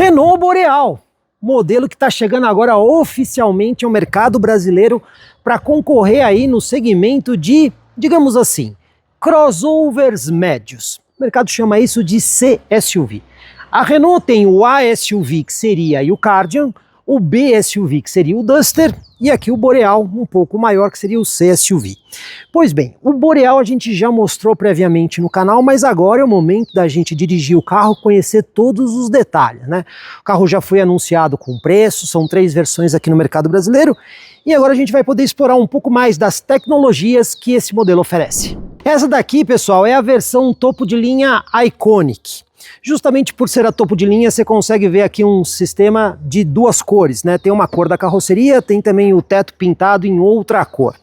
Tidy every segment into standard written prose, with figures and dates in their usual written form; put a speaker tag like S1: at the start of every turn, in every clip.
S1: Renault Boreal, modelo que está chegando agora oficialmente ao mercado brasileiro para concorrer aí no segmento de, digamos assim, crossovers médios. O mercado chama isso de C-SUV. A Renault tem o A-SUV, que seria aí o Kardian, o B-SUV, que seria o Duster, e aqui o Boreal, um pouco maior, que seria o C-SUV. Pois bem, o Boreal a gente já mostrou previamente no canal, mas agora é o momento da gente dirigir o carro, conhecer todos os detalhes, né? O carro já foi anunciado com preço, são 3 versões aqui no mercado brasileiro, e agora a gente vai poder explorar um pouco mais das tecnologias que esse modelo oferece. Essa daqui, pessoal, é a versão topo de linha Iconic. Justamente por ser a topo de linha, você consegue ver aqui um sistema de 2 cores, né? Tem uma cor da carroceria, tem também o teto pintado em outra cor.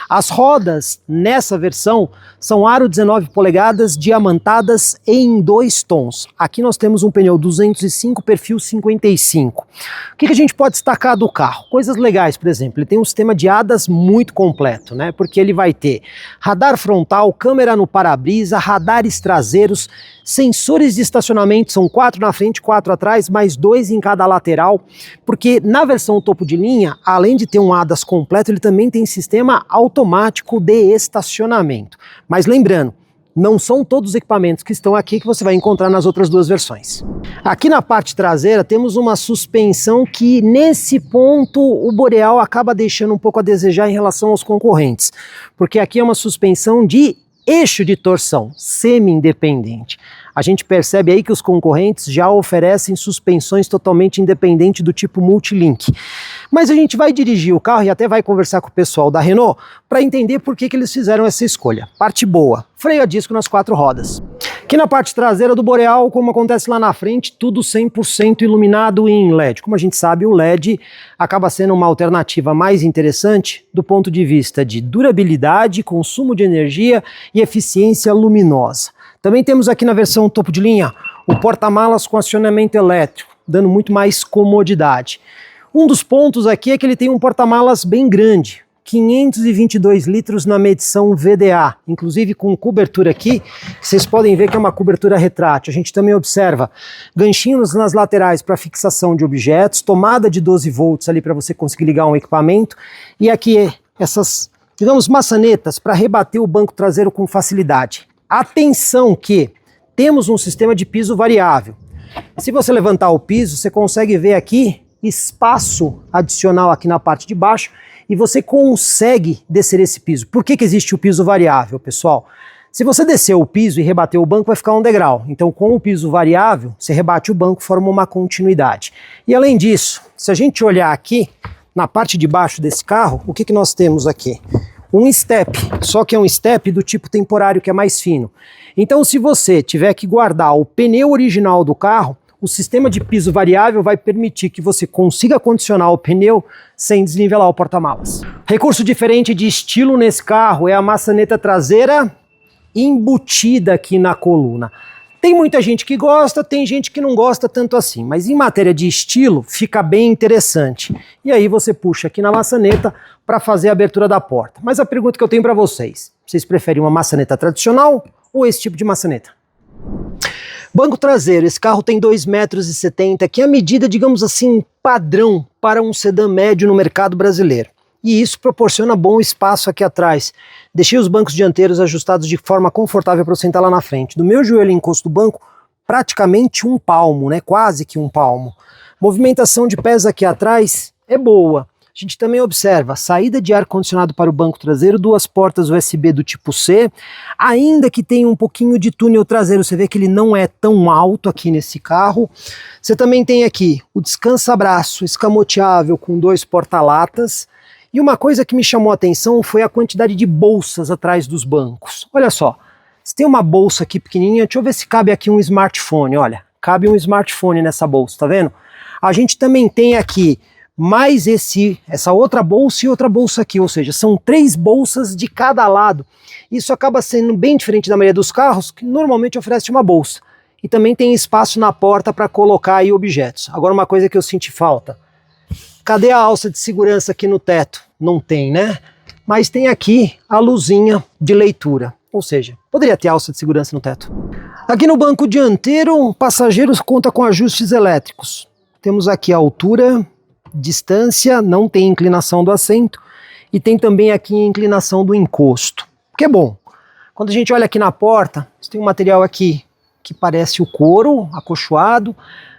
S1: As rodas nessa versão são aro 19 polegadas, diamantadas em 2 tons. Aqui nós temos um pneu 205, perfil 55. O que a gente pode destacar do carro? Coisas legais, por exemplo, ele tem um sistema de ADAS muito completo, né? Porque ele vai ter radar frontal, câmera no para-brisa, radares traseiros, sensores de estacionamento, são 4 na frente, 4 atrás, mais 2 em cada lateral, porque na versão topo de linha, além de ter um ADAS completo, ele também tem sistema automático de estacionamento. Mas lembrando, não são todos os equipamentos que estão aqui que você vai encontrar nas outras 2 versões. Aqui na parte traseira temos uma suspensão que nesse ponto o Boreal acaba deixando um pouco a desejar em relação aos concorrentes, porque aqui é uma suspensão de eixo de torção semi-independente. A gente percebe aí que os concorrentes já oferecem suspensões totalmente independentes do tipo Multilink. Mas a gente vai dirigir o carro e até vai conversar com o pessoal da Renault para entender por que eles fizeram essa escolha. Parte boa, freio a disco nas 4 rodas. Aqui na parte traseira do Boreal, como acontece lá na frente, tudo 100% iluminado em LED. Como a gente sabe, o LED acaba sendo uma alternativa mais interessante do ponto de vista de durabilidade, consumo de energia e eficiência luminosa. Também temos aqui na versão topo de linha o porta-malas com acionamento elétrico, dando muito mais comodidade. Um dos pontos aqui é que ele tem um porta-malas bem grande, 522 litros na medição VDA, inclusive com cobertura aqui, vocês podem ver que é uma cobertura retrátil. A gente também observa ganchinhos nas laterais para fixação de objetos, tomada de 12 volts ali para você conseguir ligar um equipamento, e aqui essas, digamos, maçanetas para rebater o banco traseiro com facilidade. Atenção que temos um sistema de piso variável. Se você levantar o piso, você consegue ver aqui espaço adicional aqui na parte de baixo e você consegue descer esse piso. Por que existe o piso variável, pessoal? Se você descer o piso e rebater o banco, vai ficar um degrau. Então, com o piso variável, você rebate o banco, forma uma continuidade. E além disso, se a gente olhar aqui, na parte de baixo desse carro, o que nós temos aqui? Um step, só que é um step do tipo temporário, que é mais fino. Então, se você tiver que guardar o pneu original do carro, o sistema de piso variável vai permitir que você consiga condicionar o pneu sem desnivelar o porta-malas. Recurso diferente de estilo nesse carro é a maçaneta traseira embutida aqui na coluna. Tem muita gente que gosta, tem gente que não gosta tanto assim, mas em matéria de estilo fica bem interessante. E aí você puxa aqui na maçaneta para fazer a abertura da porta. Mas a pergunta que eu tenho para vocês preferem uma maçaneta tradicional ou esse tipo de maçaneta? Banco traseiro, esse carro tem 2,70 metros, que é a medida, digamos assim, padrão para um sedã médio no mercado brasileiro. E isso proporciona bom espaço aqui atrás. Deixei os bancos dianteiros ajustados de forma confortável para eu sentar lá na frente. Do meu joelho em encosto do banco, praticamente um palmo, né? Quase que um palmo. Movimentação de pés aqui atrás é boa. A gente também observa saída de ar-condicionado para o banco traseiro, 2 portas USB do tipo C, ainda que tenha um pouquinho de túnel traseiro, você vê que ele não é tão alto aqui nesse carro. Você também tem aqui o descansa-braço escamoteável com 2 porta-latas, e uma coisa que me chamou a atenção foi a quantidade de bolsas atrás dos bancos. Olha só, você tem uma bolsa aqui pequenininha, deixa eu ver se cabe aqui um smartphone, olha, cabe um smartphone nessa bolsa, tá vendo? A gente também tem aqui mais essa outra bolsa e outra bolsa aqui, ou seja, são 3 bolsas de cada lado. Isso acaba sendo bem diferente da maioria dos carros, que normalmente oferece uma bolsa. E também tem espaço na porta para colocar aí objetos. Agora uma coisa que eu senti falta, cadê a alça de segurança aqui no teto? Não tem, né? Mas tem aqui a luzinha de leitura. Ou seja, poderia ter alça de segurança no teto. Aqui no banco dianteiro, o passageiro conta com ajustes elétricos. temos aqui a altura, distância, não tem inclinação do assento e tem também aqui a inclinação do encosto. Que é bom. Quando a gente olha aqui na porta, você tem um material aqui que parece o couro acolchoado,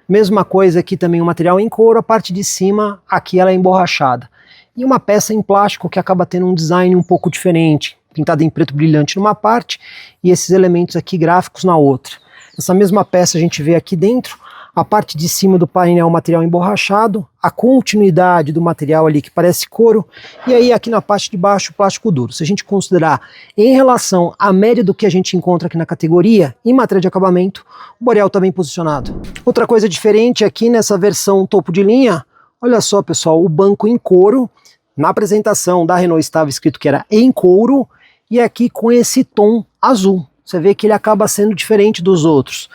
S1: mesma coisa aqui também o material em couro, a parte de cima aqui ela é emborrachada. E uma peça em plástico que acaba tendo um design um pouco diferente, pintada em preto brilhante numa parte e esses elementos aqui gráficos na outra. Essa mesma peça a gente vê aqui dentro, a parte de cima do painel material emborrachado, a continuidade do material ali que parece couro, e aí aqui na parte de baixo plástico duro. Se a gente considerar em relação à média do que a gente encontra aqui na categoria, em matéria de acabamento, o Boreal está bem posicionado. Outra coisa diferente aqui nessa versão topo de linha, olha só pessoal, o banco em couro, na apresentação da Renault estava escrito que era em couro, e aqui com esse tom azul. Você vê que ele acaba sendo diferente dos outros.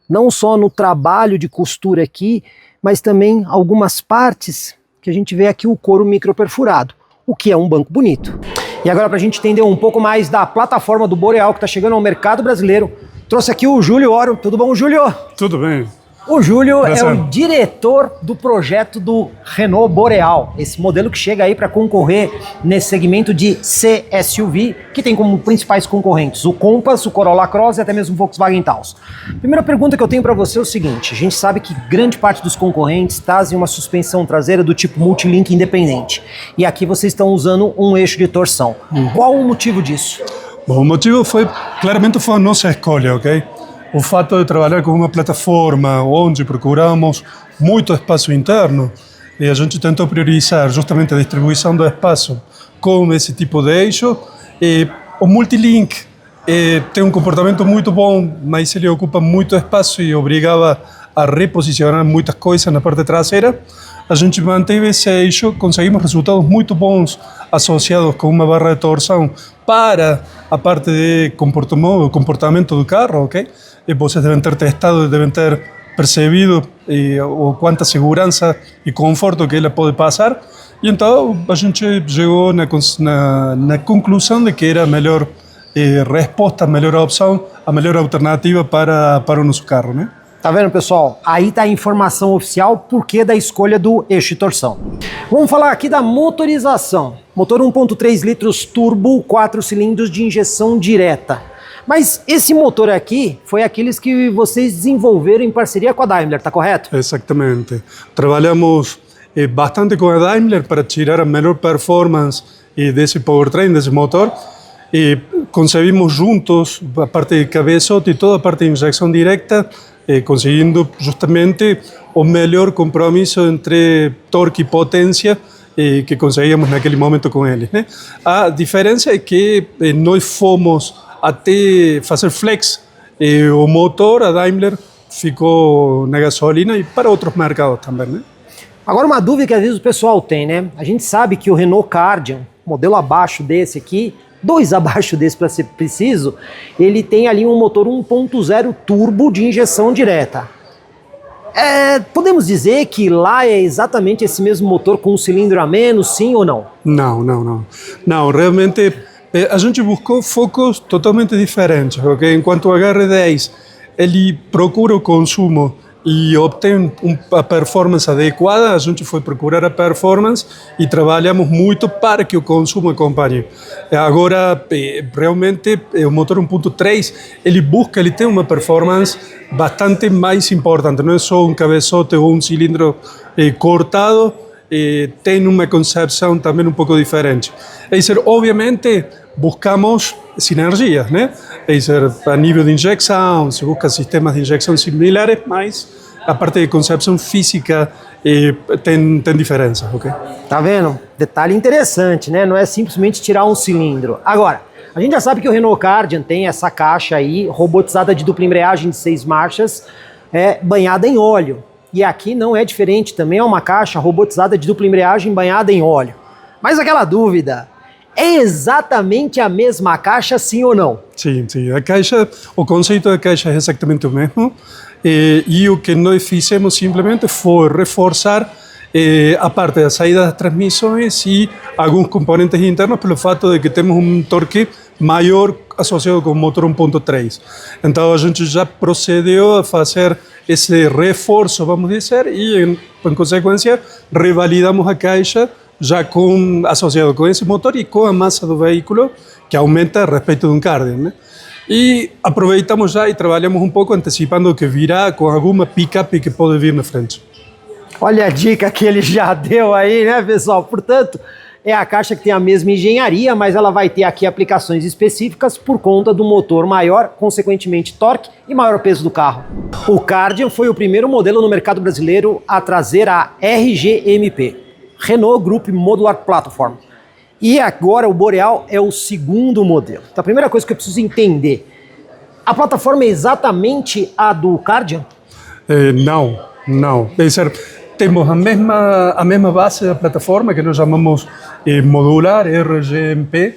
S1: Não só no trabalho de costura aqui, mas também algumas partes que a gente vê aqui o couro microperfurado, o que é um banco bonito. E agora para a gente entender um pouco mais da plataforma do Boreal que está chegando ao mercado brasileiro, trouxe aqui o Júlio Oro. Tudo bom, Júlio?
S2: Tudo bem.
S1: O Júlio é o diretor do projeto do Renault Boreal, esse modelo que chega aí para concorrer nesse segmento de C-SUV, que tem como principais concorrentes o Compass, o Corolla Cross e até mesmo o Volkswagen Taos. Primeira pergunta que eu tenho para você é o seguinte, a gente sabe que grande parte dos concorrentes trazem uma suspensão traseira do tipo multilink independente, e aqui vocês estão usando um eixo de torção. Qual o motivo disso?
S2: Bom, o motivo claramente foi a nossa escolha, ok? O fato de trabalhar com uma plataforma onde procuramos muito espaço interno e a gente tentou priorizar justamente a distribuição do espaço com esse tipo de eixo. O multilink tem um comportamento muito bom, mas ele ocupa muito espaço e obrigava a reposicionar muitas coisas na parte traseira. A gente manteve esse eixo, conseguimos resultados muito bons associados com uma barra de torção para a parte de comportamento do carro, ok? E vocês devem ter testado, devem ter percebido o quanta segurança e conforto que ele pode passar. E então a gente chegou na conclusão de que era a melhor resposta, a melhor opção, a melhor alternativa para o nosso carro, né?
S1: Tá vendo, pessoal? Aí tá a informação oficial porque da escolha do eixo de torção. Vamos falar aqui da motorização. Motor 1.3 litros turbo, 4 cilindros de injeção direta. Mas esse motor aqui foi aqueles que vocês desenvolveram em parceria com a Daimler, tá correto?
S2: Exatamente. Trabalhamos bastante com a Daimler para tirar a melhor performance desse powertrain, desse motor. E concebimos juntos a parte de cabeçote e toda a parte de injeção direta, conseguindo justamente o melhor compromisso entre torque e potência que conseguíamos naquele momento com eles, né? A diferença é que nós fomos até fazer flex o motor, a Daimler ficou na gasolina e para outros mercados também, né?
S1: Agora uma dúvida que às vezes o pessoal tem, né? A gente sabe que o Renault Kardian, modelo abaixo desse aqui, 2 abaixo desse para ser preciso, ele tem ali um motor 1.0 turbo de injeção direta. Podemos dizer que lá é exatamente esse mesmo motor com um cilindro a menos, sim ou não?
S2: Não, realmente a gente buscou focos totalmente diferentes, ok? Enquanto o HR10 ele procura o consumo e obtém a performance adequada, a gente foi procurar a performance e trabalhamos muito para que o consumo acompanhe. Agora, realmente, o motor 1.3, ele tem uma performance bastante mais importante, não é só um cabeçote ou um cilindro cortado, tem uma concepção também um pouco diferente. É dizer, obviamente, buscamos sinergias, né? É dizer, a nível de injeção, se busca sistemas de injeção similares, mas a parte de concepção física tem diferença, ok?
S1: Tá vendo? Detalhe interessante, né? Não é simplesmente tirar um cilindro. Agora, a gente já sabe que o Renault Kardian tem essa caixa aí, robotizada de dupla embreagem de 6 marchas, banhada em óleo. E aqui não é diferente, também é uma caixa robotizada de dupla embreagem banhada em óleo. Mas aquela dúvida, é exatamente a mesma caixa, sim ou não?
S2: Sim. O conceito da caixa é exatamente o mesmo. E o que nós fizemos simplesmente foi reforçar a parte da saída das transmissões e alguns componentes internos pelo fato de que temos um torque maior associado com o motor 1.3. Então a gente já procedeu a fazer esse reforço, vamos dizer, e em consequência revalidamos a caixa já associado com esse motor e com a massa do veículo, que aumenta a respeito de um Kardian, né? E aproveitamos já e trabalhamos um pouco antecipando o que virá com alguma picape que pode vir na frente.
S1: Olha a dica que ele já deu aí, né, pessoal? Portanto, é a caixa que tem a mesma engenharia, mas ela vai ter aqui aplicações específicas por conta do motor maior, consequentemente torque e maior peso do carro. O Kardian foi o primeiro modelo no mercado brasileiro a trazer a RGMP, Renault Group Modular Platform. E agora o Boreal é o segundo modelo. Então a primeira coisa que eu preciso entender, a plataforma é exatamente a do Kardian?
S2: Não. Deve ser, temos a mesma base da plataforma que nós chamamos modular, RGMP,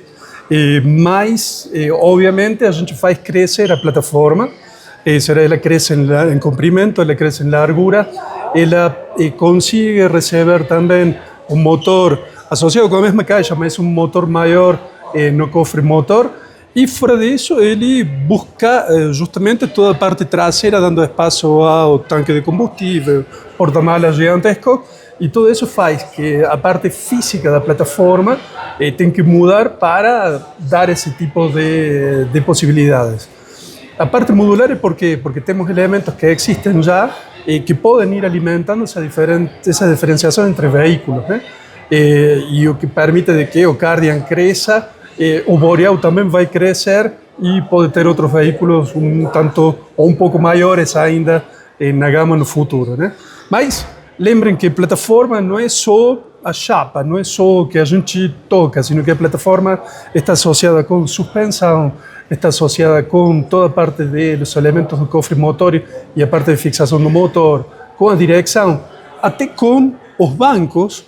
S2: mas obviamente a gente faz crescer a plataforma, ela cresce em comprimento, ela cresce em largura, ela consigue receber também um motor associado com a mesma caixa, mas um motor maior no cofre motor. E fora disso, ele busca justamente toda a parte traseira, dando espaço ao tanque de combustível, porta-malas gigantesco, e tudo isso faz que a parte física da plataforma tem que mudar para dar esse tipo de possibilidades. A parte modular é por quê? Porque temos elementos que existem já que podem ir alimentando essa diferenciação entre veículos, né? E o que permite de que o Kardian cresça, o Boreal também vai crescer e pode ter outros veículos um tanto ou um pouco maiores ainda na gama no futuro, né? Mas lembrem que plataforma não é só a chapa, não é só o que a gente toca, sino que a plataforma está associada com suspensão, está associada com toda a parte dos elementos do cofre motor e a parte de fixação do motor, com a direção, até com os bancos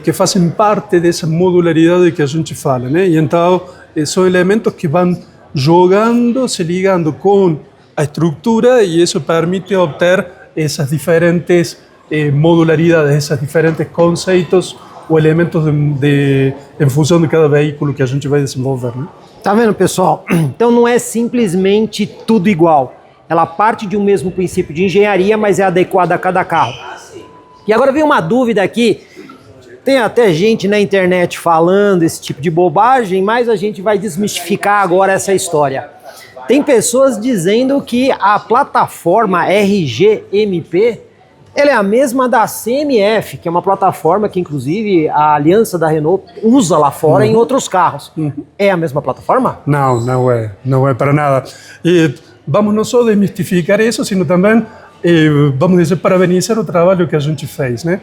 S2: que fazem parte dessa modularidade que a gente fala, né? E então são elementos que vão jogando, se ligando com a estrutura e isso permite obter essas diferentes modularidades, esses diferentes conceitos ou elementos em função de cada veículo que a gente vai desenvolver, né?
S1: Tá vendo, pessoal? Então não é simplesmente tudo igual. Ela parte de um mesmo princípio de engenharia, mas é adequada a cada carro. E agora vem uma dúvida aqui. Tem até gente na internet falando esse tipo de bobagem, mas a gente vai desmistificar agora essa história. Tem pessoas dizendo que a plataforma RGMP ela é a mesma da CMF, que é uma plataforma que inclusive a aliança da Renault usa lá fora em outros carros. É a mesma plataforma?
S2: Não é para nada. E vamos não só desmistificar isso, sino também vamos dizer, parabenizar o trabalho que a gente fez, né?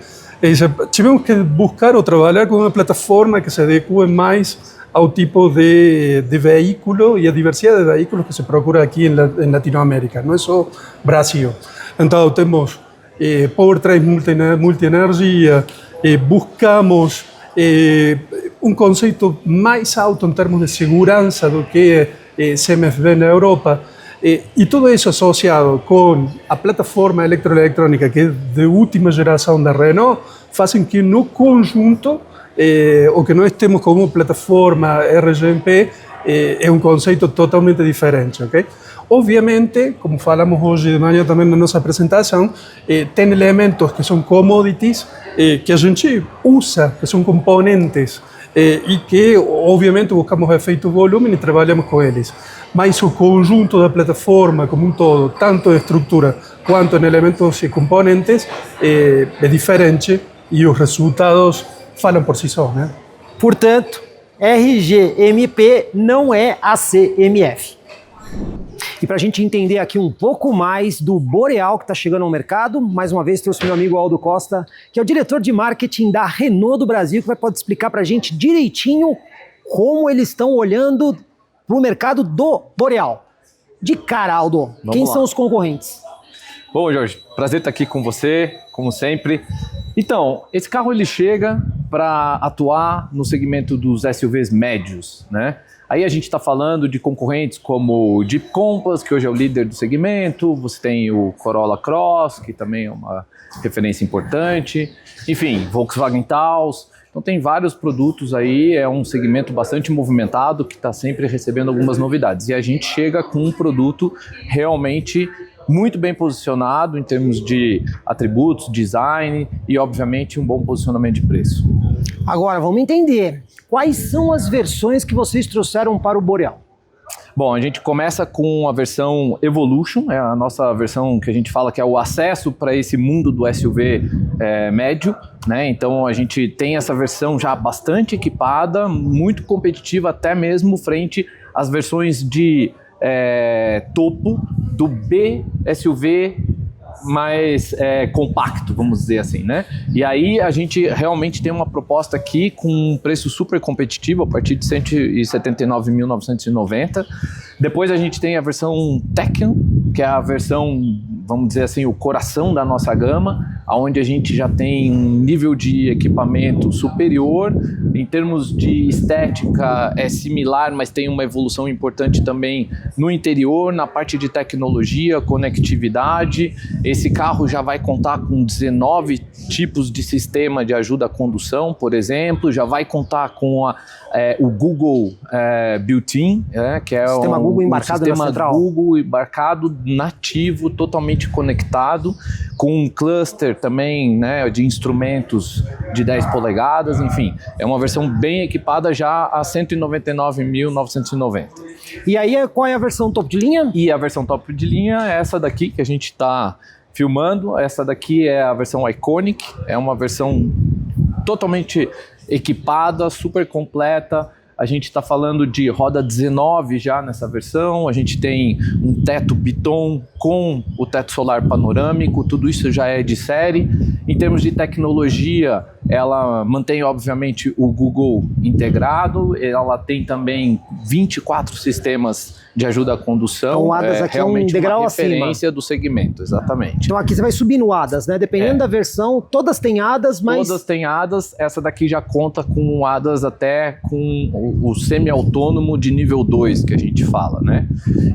S2: Tivemos que buscar ou trabalhar com uma plataforma que se adeque mais ao tipo de veículo e a diversidade de veículos que se procura aqui em Latinoamérica, não é só Brasil. Então temos powertrain multi-energia, buscamos um conceito mais alto em termos de segurança do que CMF na Europa. E tudo isso associado com a plataforma eletroeletrônica que é de última geração da Renault, fazem que no conjunto, o que nós temos como plataforma RGMP é um conceito totalmente diferente, ok? Obviamente, como falamos hoje de manhã também na nossa apresentação, tem elementos que são commodities que a gente usa, que são componentes e que obviamente buscamos efeito volume e trabalhamos com eles. Mas o conjunto da plataforma como um todo, tanto em estrutura quanto em elementos e componentes, é diferente e os resultados falam por si só, né?
S1: Portanto, RGMP não é a CMF. E para a gente entender aqui um pouco mais do Boreal que está chegando ao mercado, mais uma vez trouxe meu amigo Aldo Costa, que é o diretor de marketing da Renault do Brasil, que pode explicar para a gente direitinho como eles estão olhando para o mercado do Boreal. De cara, Aldo, quem são os concorrentes?
S3: Bom, Jorge, prazer estar aqui com você, como sempre. Então, esse carro ele chega para atuar no segmento dos SUVs médios, né? Aí a gente está falando de concorrentes como o Jeep Compass, que hoje é o líder do segmento, você tem o Corolla Cross, que também é uma referência importante, enfim, Volkswagen Taos. Então tem vários produtos aí, é um segmento bastante movimentado que está sempre recebendo algumas novidades. E a gente chega com um produto realmente muito bem posicionado em termos de atributos, design e, obviamente, um bom posicionamento de preço.
S1: Agora, vamos entender. Quais são as versões que vocês trouxeram para o Boreal?
S3: Bom, a gente começa com a versão Evolution, é a nossa versão que a gente fala que é o acesso para esse mundo do SUV médio, né? Então a gente tem essa versão já bastante equipada, muito competitiva até mesmo frente às versões de topo do B SUV mais compacto, vamos dizer assim, né? E aí a gente realmente tem uma proposta aqui com um preço super competitivo a partir de 179.990. Depois a gente tem a versão Tecno, que é a versão, vamos dizer assim, o coração da nossa gama, onde a gente já tem um nível de equipamento superior. Em termos de estética é similar, mas tem uma evolução importante também no interior, na parte de tecnologia, conectividade. Esse carro já vai contar com 19 tipos de sistema de ajuda à condução, por exemplo, já vai contar com o Google Built-in, que é
S1: sistema Google embarcado
S3: sistema
S1: na central.
S3: Google embarcado nativo, totalmente conectado, com um cluster também, né, de instrumentos de 10 polegadas, enfim, é uma versão bem equipada já a 199.990.
S1: E aí, qual é a versão topo de linha?
S3: E a versão top de linha é essa daqui que a gente está filmando. Essa daqui é a versão Iconic, é uma versão totalmente equipada, super completa. A gente está falando de roda 19 já nessa versão, a gente tem um teto Biton com o teto solar panorâmico, tudo isso já é de série. Em termos de tecnologia, ela mantém obviamente o Google integrado, ela tem também 24 sistemas de ajuda à condução.
S1: Então o ADAS aqui
S3: realmente
S1: é um degrau
S3: uma
S1: acima.
S3: referência do segmento, exatamente.
S1: Então aqui você vai subir no ADAS, né? Dependendo da versão, todas têm ADAS, mas...
S3: Todas têm ADAS, essa daqui já conta com o ADAS até com o semi-autônomo de nível 2, que a gente fala, né?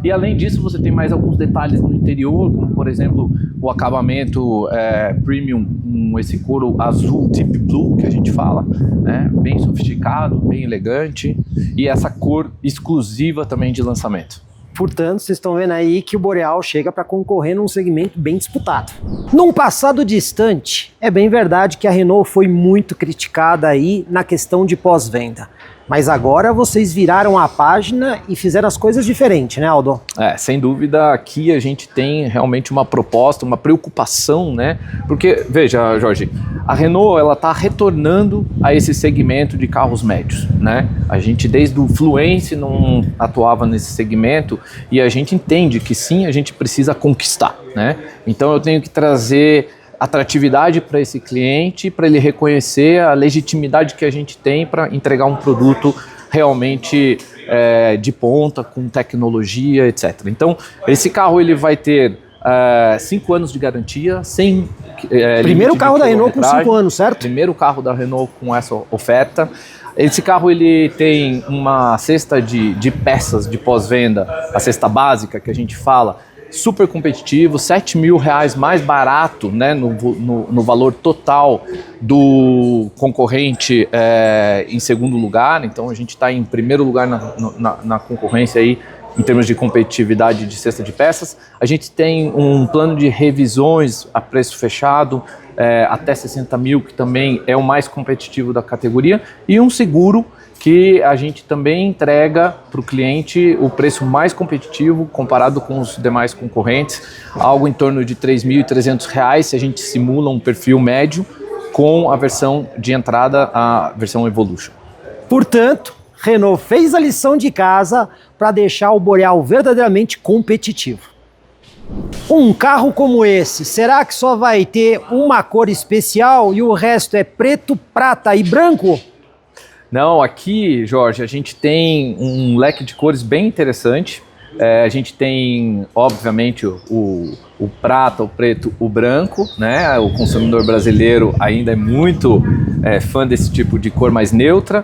S3: E além disso, você tem mais alguns detalhes no interior, como por exemplo, o acabamento premium com esse couro azul Deep Blue, que a gente fala, né? Bem sofisticado, bem elegante, e essa cor exclusiva também de lançamento.
S1: Portanto, vocês estão vendo aí que o Boreal chega para concorrer num segmento bem disputado. Num passado distante, é bem verdade que a Renault foi muito criticada aí na questão de pós-venda. Mas agora vocês viraram a página e fizeram as coisas diferentes, né, Aldo?
S3: Sem dúvida, aqui a gente tem realmente uma proposta, uma preocupação, né? Porque, veja, Jorge, a Renault, ela está retornando a esse segmento de carros médios, né? A gente, desde o Fluence, não atuava nesse segmento e a gente entende que sim, a gente precisa conquistar, né? Então eu tenho que trazer atratividade para esse cliente, para ele reconhecer a legitimidade que a gente tem para entregar um produto realmente de ponta, com tecnologia, etc. Então, esse carro ele vai ter 5 anos de garantia, sem
S1: primeiro carro da Renault com 5 anos, certo?
S3: Primeiro carro da Renault com essa oferta. Esse carro ele tem uma cesta de peças de pós-venda, a cesta básica que a gente fala, super competitivo, R$7.000 mais barato, né, no valor total do concorrente em segundo lugar. Então a gente está em primeiro lugar na concorrência aí, em termos de competitividade de cesta de peças. A gente tem um plano de revisões a preço fechado, até 60 mil, que também é o mais competitivo da categoria, e um seguro que a gente também entrega para o cliente o preço mais competitivo comparado com os demais concorrentes, algo em torno de R$3.300 se a gente simula um perfil médio com a versão de entrada, a versão Evolution.
S1: Portanto, Renault fez a lição de casa para deixar o Boreal verdadeiramente competitivo. Um carro como esse, será que só vai ter uma cor especial e o resto é preto, prata e branco?
S3: Não, aqui, Jorge, a gente tem um leque de cores bem interessante. A gente tem, obviamente, o prata, o preto, o branco, né? O consumidor brasileiro ainda é muito fã desse tipo de cor mais neutra.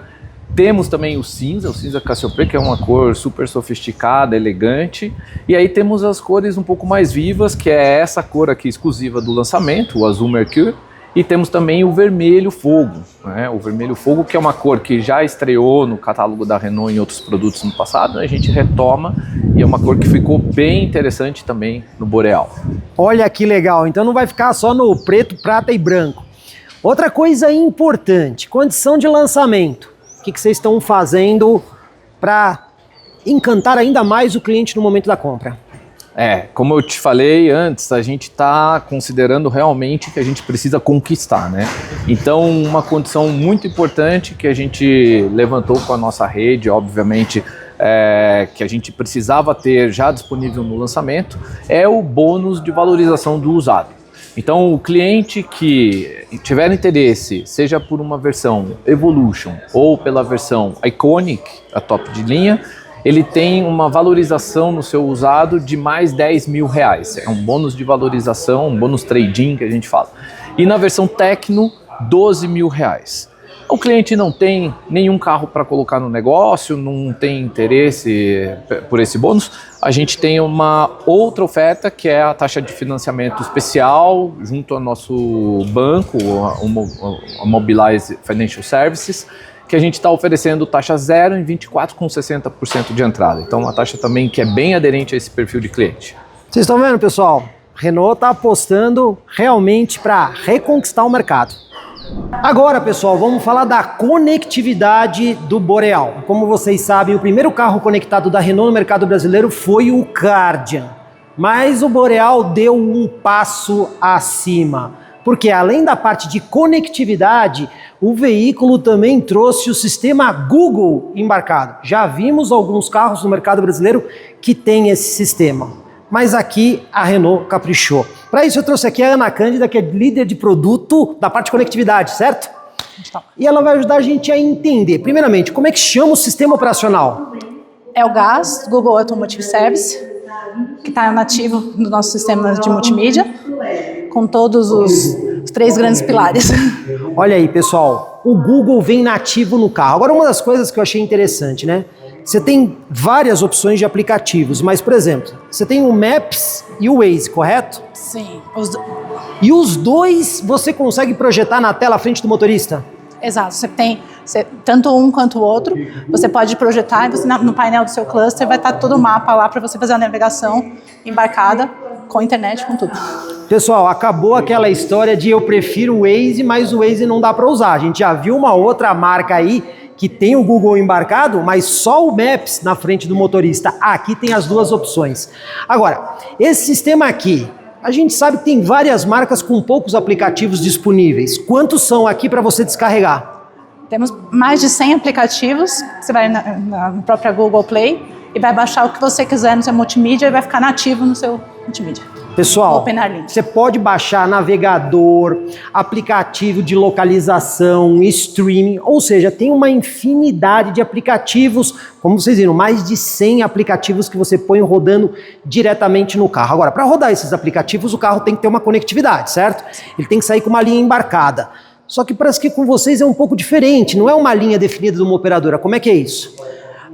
S3: Temos também o cinza Cassiopeia, que é uma cor super sofisticada, elegante. E aí temos as cores um pouco mais vivas, que é essa cor aqui exclusiva do lançamento, o azul Mercure. E temos também o vermelho fogo, né? O vermelho fogo, que é uma cor que já estreou no catálogo da Renault em outros produtos no passado, né? A gente retoma e é uma cor que ficou bem interessante também no Boreal.
S1: Olha que legal, então não vai ficar só no preto, prata e branco. Outra coisa importante, condição de lançamento. O que vocês estão fazendo para encantar ainda mais o cliente no momento da compra?
S3: Como eu te falei antes, a gente está considerando realmente que a gente precisa conquistar, né? Então, uma condição muito importante que a gente levantou com a nossa rede, obviamente, que a gente precisava ter já disponível no lançamento, é o bônus de valorização do usado. Então, o cliente que tiver interesse, seja por uma versão Evolution ou pela versão Iconic, a top de linha, ele tem uma valorização no seu usado de mais R$10 mil. É um bônus de valorização, um bônus trade-in que a gente fala. E na versão Tecno, R$12 mil. O cliente não tem nenhum carro para colocar no negócio, não tem interesse por esse bônus, a gente tem uma outra oferta que é a taxa de financiamento especial junto ao nosso banco, a Mobilize Financial Services, que a gente está oferecendo taxa zero em 24,60% de entrada. Então, uma taxa também que é bem aderente a esse perfil de cliente.
S1: Vocês estão vendo, pessoal? Renault está apostando realmente para reconquistar o mercado. Agora, pessoal, vamos falar da conectividade do Boreal. Como vocês sabem, o primeiro carro conectado da Renault no mercado brasileiro foi o Kardian. Mas o Boreal deu um passo acima. Porque além da parte de conectividade, o veículo também trouxe o sistema Google embarcado. Já vimos alguns carros no mercado brasileiro que tem esse sistema. Mas aqui a Renault caprichou. Para isso eu trouxe aqui a Ana Cândida, que é líder de produto da parte de conectividade, certo? E ela vai ajudar a gente a entender, primeiramente, como é que chama o sistema operacional?
S4: É o GAS, Google Automotive Service, que está nativo do nosso sistema de multimídia, com todos os 3 grandes pilares.
S1: Olha aí, pessoal, o Google vem nativo no carro. Agora, uma das coisas que eu achei interessante, né? Você tem várias opções de aplicativos, mas, por exemplo, você tem o Maps e o Waze, correto?
S4: Sim.
S1: E os dois você consegue projetar na tela à frente do motorista?
S4: Exato. Tanto um quanto o outro, você pode projetar e no painel do seu cluster vai estar todo o mapa lá para você fazer a navegação embarcada, com internet, com tudo.
S1: Pessoal, acabou aquela história de eu prefiro o Waze, mas o Waze não dá para usar. A gente já viu uma outra marca aí que tem o Google embarcado, mas só o Maps na frente do motorista. Aqui tem as duas opções. Agora, esse sistema aqui, a gente sabe que tem várias marcas com poucos aplicativos disponíveis. Quantos são aqui para você descarregar?
S4: Temos mais de 100 aplicativos, você vai na própria Google Play e vai baixar o que você quiser no seu multimídia e vai ficar nativo no seu multimídia.
S1: Pessoal, você pode baixar navegador, aplicativo de localização, streaming, ou seja, tem uma infinidade de aplicativos, como vocês viram, mais de 100 aplicativos que você põe rodando diretamente no carro. Agora, para rodar esses aplicativos, o carro tem que ter uma conectividade, certo? Ele tem que sair com uma linha embarcada. Só que parece que com vocês é um pouco diferente, não é uma linha definida de uma operadora. Como é que é isso?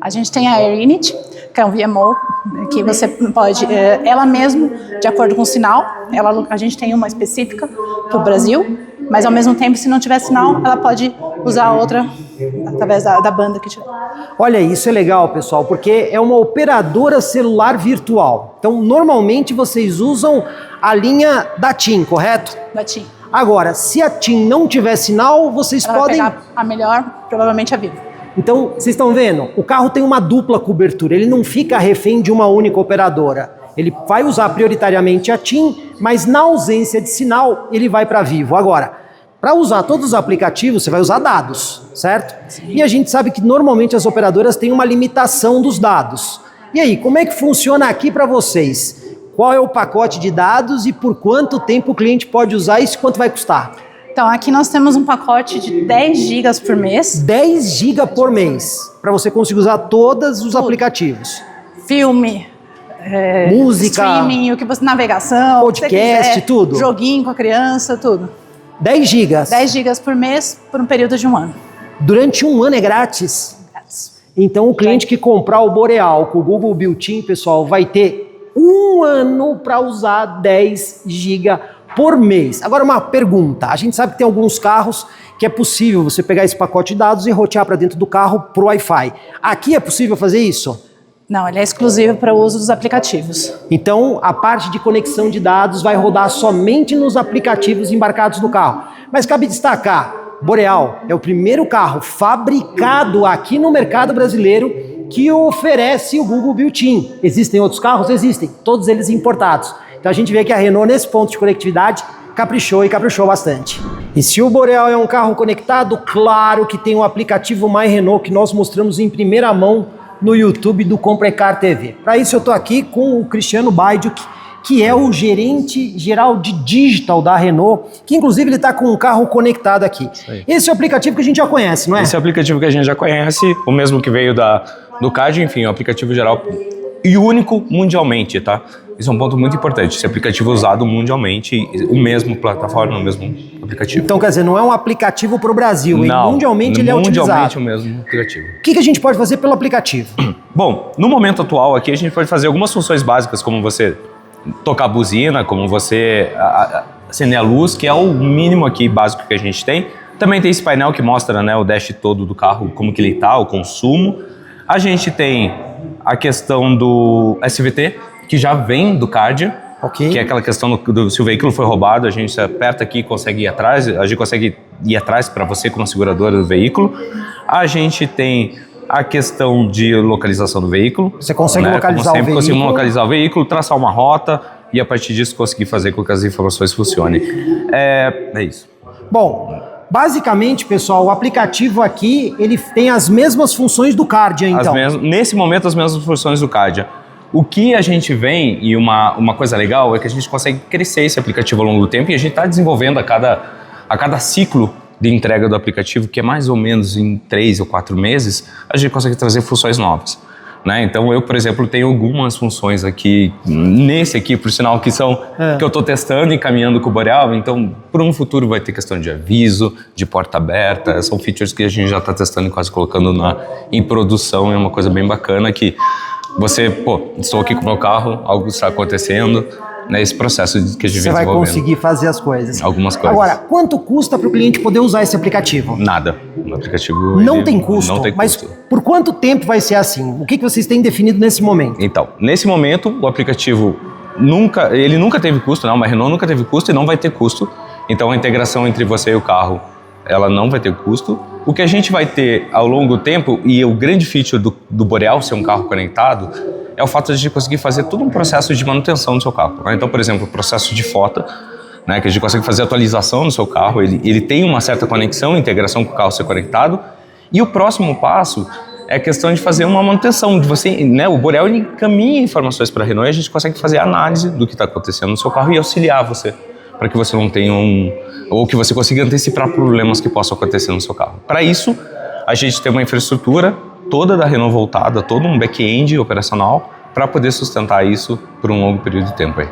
S4: A gente tem a AirInit, que é um VMO, que você pode, ela mesmo, de acordo com o sinal, a gente tem uma específica para o Brasil, mas ao mesmo tempo, se não tiver sinal, ela pode usar a outra através da banda que tiver.
S1: Olha, isso é legal, pessoal, porque é uma operadora celular virtual. Então, normalmente vocês usam a linha da TIM, correto?
S4: Da TIM.
S1: Agora, se a TIM não tiver sinal, vocês
S4: ela
S1: podem...
S4: vai pegar a melhor, provavelmente a Vivo.
S1: Então, vocês estão vendo? O carro tem uma dupla cobertura, ele não fica refém de uma única operadora. Ele vai usar prioritariamente a TIM, mas na ausência de sinal, ele vai para a Vivo. Agora, para usar todos os aplicativos, você vai usar dados, certo? Sim. E a gente sabe que normalmente as operadoras têm uma limitação dos dados. E aí, como é que funciona aqui para vocês? Qual é o pacote de dados e por quanto tempo o cliente pode usar isso e quanto vai custar?
S4: Então, aqui nós temos um pacote de 10 GB por mês.
S1: 10 GB por mês, para você conseguir usar todos os aplicativos.
S4: Filme,
S1: música,
S4: streaming, o que você, navegação,
S1: podcast,
S4: quiser,
S1: tudo.
S4: Joguinho com a criança, tudo.
S1: 10 GB.
S4: 10 GB por mês por um período de 1 ano.
S1: Durante 1 ano é grátis?
S4: Grátis.
S1: Então, o cliente que comprar o Boreal com o Google Built-in, pessoal, vai ter 1 ano para usar 10 GB por mês. Agora uma pergunta, a gente sabe que tem alguns carros que é possível você pegar esse pacote de dados e rotear para dentro do carro pro Wi-Fi. Aqui é possível fazer isso?
S4: Não, ele é exclusivo para o uso dos aplicativos.
S1: Então, a parte de conexão de dados vai rodar somente nos aplicativos embarcados no carro. Mas cabe destacar, Boreal é o primeiro carro fabricado aqui no mercado brasileiro que oferece o Google Built-in. Existem outros carros? Existem, todos eles importados. Então a gente vê que a Renault, nesse ponto de conectividade, caprichou e caprichou bastante. E se o Boreal é um carro conectado, claro que tem o aplicativo My Renault que nós mostramos em primeira mão no YouTube do Comprecar TV. Para isso eu estou aqui com o Cristiano Baiduc, que é o gerente geral de digital da Renault, que inclusive ele está com um carro conectado aqui. Esse é o aplicativo que a gente já conhece, não é?
S5: Esse é o aplicativo que a gente já conhece, o mesmo que veio do CAD, enfim, é um aplicativo geral e único mundialmente, tá? Isso é um ponto muito importante, esse aplicativo usado mundialmente, o mesmo plataforma, o mesmo aplicativo.
S1: Então, quer dizer, não é um aplicativo para o Brasil, hein?
S5: Não,
S1: mundialmente ele é utilizado.
S5: Mundialmente o mesmo aplicativo.
S1: O que a gente pode fazer pelo aplicativo?
S5: Bom, no momento atual aqui a gente pode fazer algumas funções básicas, como você tocar a buzina, como você acender a luz, que é o mínimo aqui básico que a gente tem. Também tem esse painel que mostra, né, o dash todo do carro, como que ele está, o consumo. A gente tem a questão do SVT, que já vem do CAD, que é aquela questão se o veículo foi roubado, a gente aperta aqui e consegue ir atrás, a gente consegue ir atrás para você como seguradora do veículo. A gente tem a questão de localização do veículo.
S1: Você consegue localizar o veículo?
S5: Conseguimos localizar o veículo, traçar uma rota e a partir disso conseguir fazer com que as informações funcionem. É isso.
S1: Bom, basicamente, pessoal, o aplicativo aqui, ele tem as mesmas funções do Cardia, então.
S5: Nesse momento, as mesmas funções do Cardia. O que a gente vem, e uma coisa legal, é que a gente consegue crescer esse aplicativo ao longo do tempo e a gente está desenvolvendo a cada ciclo de entrega do aplicativo, que é mais ou menos em 3 ou 4 meses, a gente consegue trazer funções novas. Né? Então eu, por exemplo, tenho algumas funções aqui, nesse aqui, por sinal, que são que eu estou testando e caminhando com o Boreal, então por um futuro vai ter questão de aviso, de porta aberta, são features que a gente já está testando e quase colocando em produção, é uma coisa bem bacana que você, estou aqui com o meu carro, algo está acontecendo, né, esse processo que a gente vem desenvolvendo. Você vai
S1: conseguir fazer as coisas.
S5: Algumas coisas.
S1: Agora, quanto custa para o cliente poder usar esse aplicativo?
S5: Nada. O aplicativo
S1: não tem custo?
S5: Não tem
S1: mas
S5: custo.
S1: Por quanto tempo vai ser assim? O que vocês têm definido nesse momento?
S5: Então, nesse momento, o aplicativo nunca teve custo, não, mas a Renault nunca teve custo e não vai ter custo. Então, a integração entre você e o carro, ela não vai ter custo. O que a gente vai ter ao longo do tempo, e o grande feature do Boreal ser um carro conectado, é o fato de a gente conseguir fazer todo um processo de manutenção do seu carro. Então, por exemplo, o processo de frota, né, que a gente consegue fazer atualização no seu carro, ele tem uma certa conexão, integração com o carro ser conectado. E o próximo passo é a questão de fazer uma manutenção, de você, né, o Boreal ele encaminha informações para a Renault e a gente consegue fazer análise do que está acontecendo no seu carro e auxiliar você, para que você não tenha ou que você consiga antecipar problemas que possam acontecer no seu carro. Para isso, a gente tem uma infraestrutura toda da Renault voltada, todo um back-end operacional para poder sustentar isso por um longo período de tempo aí.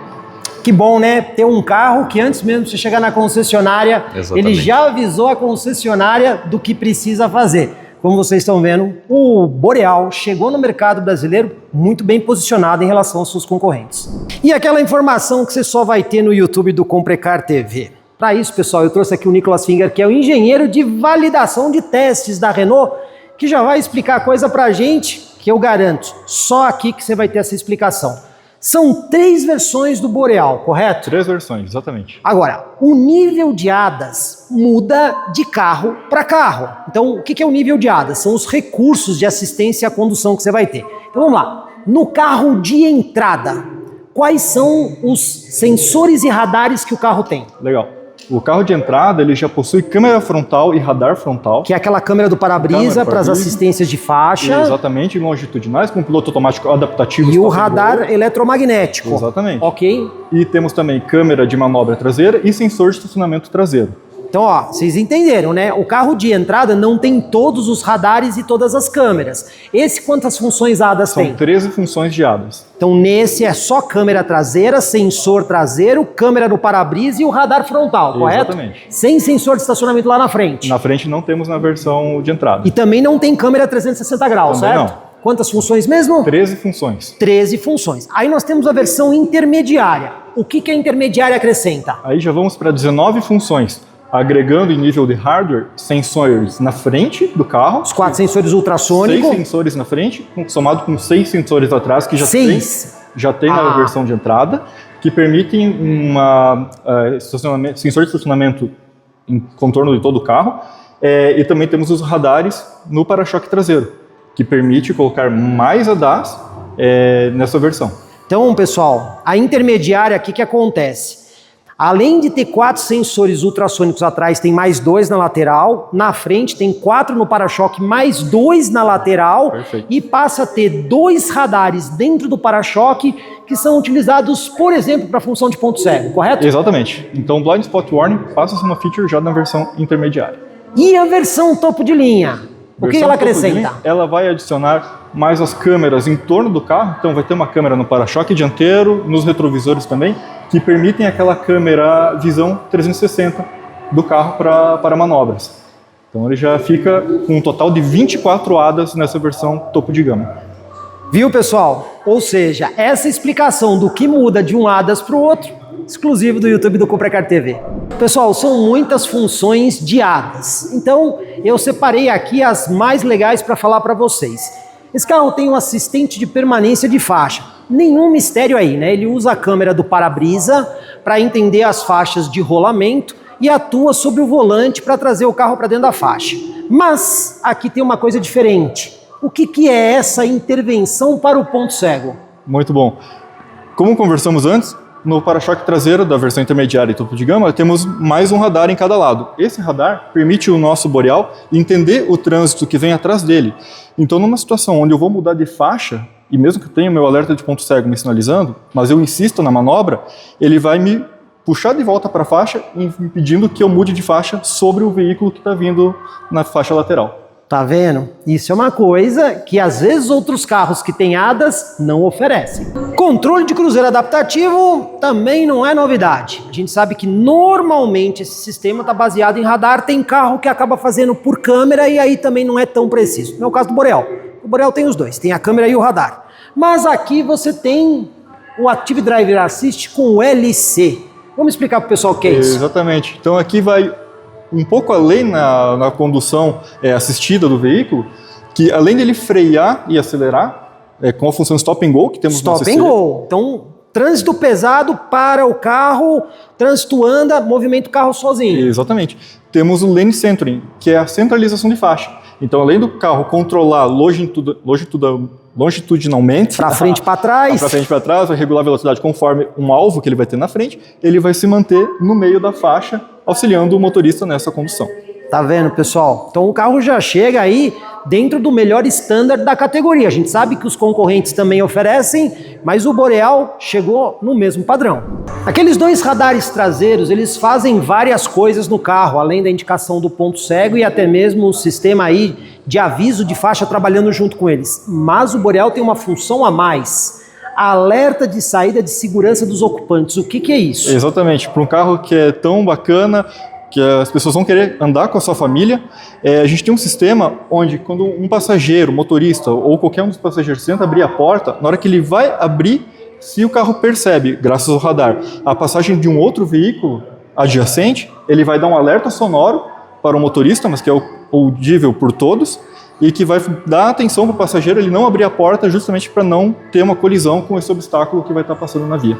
S1: Que bom, né? Ter um carro que antes mesmo de você chegar na concessionária, ele já avisou a concessionária do que precisa fazer. Como vocês estão vendo, o Boreal chegou no mercado brasileiro muito bem posicionado em relação aos seus concorrentes. E aquela informação que você só vai ter no YouTube do Comprecar TV. Para isso, pessoal, eu trouxe aqui o Nicolas Finger, que é o engenheiro de validação de testes da Renault, que já vai explicar a coisa pra gente, que eu garanto, só aqui que você vai ter essa explicação. São 3 versões do Boreal, correto?
S6: 3 versões, exatamente.
S1: Agora, o nível de ADAS muda de carro para carro. Então, o que é o nível de ADAS? São os recursos de assistência à condução que você vai ter. Então, vamos lá. No carro de entrada, quais são os sensores e radares que o carro tem?
S6: Legal. O carro de entrada ele já possui câmera frontal e radar frontal.
S1: Que é aquela câmera do para-brisa para as assistências de faixa.
S6: Exatamente, longitudinais, com piloto automático adaptativo.
S1: E o radar eletromagnético.
S6: Exatamente.
S1: Ok.
S6: E temos também câmera de manobra traseira e sensor de estacionamento traseiro.
S1: Então, ó, vocês entenderam, né? O carro de entrada não tem todos os radares e todas as câmeras. Esse quantas funções ADAS tem?
S6: São 13 funções de ADAS.
S1: Então, nesse é só câmera traseira, sensor traseiro, câmera no para-brisa e o radar frontal, correto?
S6: Exatamente.
S1: Sem sensor de estacionamento lá na frente.
S6: Na frente não temos na versão de entrada.
S1: E também não tem câmera 360 graus,
S6: também
S1: certo?
S6: não.
S1: Quantas funções mesmo?
S6: 13 funções.
S1: 13 funções. Aí nós temos a versão intermediária. o que a intermediária acrescenta?
S6: Aí já vamos para 19 funções, agregando em nível de hardware sensores na frente do carro.
S1: Os 4 sensores ultrassônicos.
S6: 6 sensores na frente, somado com 6 sensores atrás, que já tem na versão de entrada, que permitem sensor de estacionamento em contorno de todo o carro. E também temos os radares no para-choque traseiro, que permite colocar mais ADAS nessa versão.
S1: Então, pessoal, a intermediária, o que acontece? Além de ter 4 sensores ultrassônicos atrás, tem mais 2 na lateral. Na frente tem 4 no para-choque, mais 2 na lateral.
S6: Perfeito.
S1: E passa a ter 2 radares dentro do para-choque que são utilizados, por exemplo, para a função de ponto cego, correto?
S6: Exatamente. Então, o Blind Spot Warning passa a ser uma feature já na versão intermediária.
S1: E a versão topo de linha? O que ela acrescenta?
S6: Ela vai adicionar mais as câmeras em torno do carro. Então vai ter uma câmera no para-choque dianteiro, nos retrovisores também, que permitem aquela câmera visão 360 do carro para manobras. Então ele já fica com um total de 24 ADAS nessa versão topo de gama.
S1: Viu, pessoal? Ou seja, essa explicação do que muda de um ADAS para o outro, exclusivo do YouTube do Comprecar TV. Pessoal, são muitas funções de ADAS. Então, eu separei aqui as mais legais para falar para vocês. Esse carro tem um assistente de permanência de faixa. Nenhum mistério aí, né? Ele usa a câmera do para-brisa para entender as faixas de rolamento e atua sobre o volante para trazer o carro para dentro da faixa. Mas aqui tem uma coisa diferente. O que é essa intervenção para o ponto cego?
S6: Muito bom. Como conversamos antes, no para-choque traseiro da versão intermediária e topo de gama, temos mais um radar em cada lado. Esse radar permite o nosso boreal entender o trânsito que vem atrás dele. Então, numa situação onde eu vou mudar de faixa, e mesmo que eu tenha o meu alerta de ponto cego me sinalizando, mas eu insisto na manobra, ele vai me puxar de volta para a faixa, impedindo que eu mude de faixa sobre o veículo que está vindo na faixa lateral.
S1: Tá vendo? Isso é uma coisa que às vezes outros carros que têm ADAS não oferecem. Controle de cruzeiro adaptativo também não é novidade. A gente sabe que normalmente esse sistema está baseado em radar. Tem carro que acaba fazendo por câmera e aí também não é tão preciso. Não é o caso do Boreal. O Boreal tem os dois, tem a câmera e o radar. Mas aqui você tem o Active Driver Assist com LC. Vamos explicar para o pessoal o que é isso?
S6: Exatamente. Então aqui vai um pouco além na condução assistida do veículo, que além dele frear e acelerar, com a função Stop and Go que temos no
S1: Stop and Go. Então, trânsito pesado para o carro, trânsito anda, movimenta o carro sozinho.
S6: Exatamente. Temos o Lane Centering, que é a centralização de faixa. Então, além do carro controlar longitudinalmente,
S1: para frente e para trás,
S6: vai regular a velocidade conforme um alvo que ele vai ter na frente, ele vai se manter no meio da faixa, auxiliando o motorista nessa condução.
S1: Tá vendo, pessoal? Então o carro já chega aí dentro do melhor standard da categoria. A gente sabe que os concorrentes também oferecem, mas o Boreal chegou no mesmo padrão. Aqueles 2 radares traseiros, eles fazem várias coisas no carro, além da indicação do ponto cego e até mesmo o sistema aí de aviso de faixa trabalhando junto com eles. Mas o Boreal tem uma função a mais. Alerta de saída de segurança dos ocupantes. O que é isso?
S6: Exatamente. Para um carro que é tão bacana, que as pessoas vão querer andar com a sua família, a gente tem um sistema onde quando um passageiro, motorista ou qualquer um dos passageiros tenta abrir a porta, na hora que ele vai abrir, se o carro percebe, graças ao radar, a passagem de um outro veículo adjacente, ele vai dar um alerta sonoro para o motorista, mas que é audível por todos, e que vai dar atenção para o passageiro ele não abrir a porta justamente para não ter uma colisão com esse obstáculo que vai estar passando na via.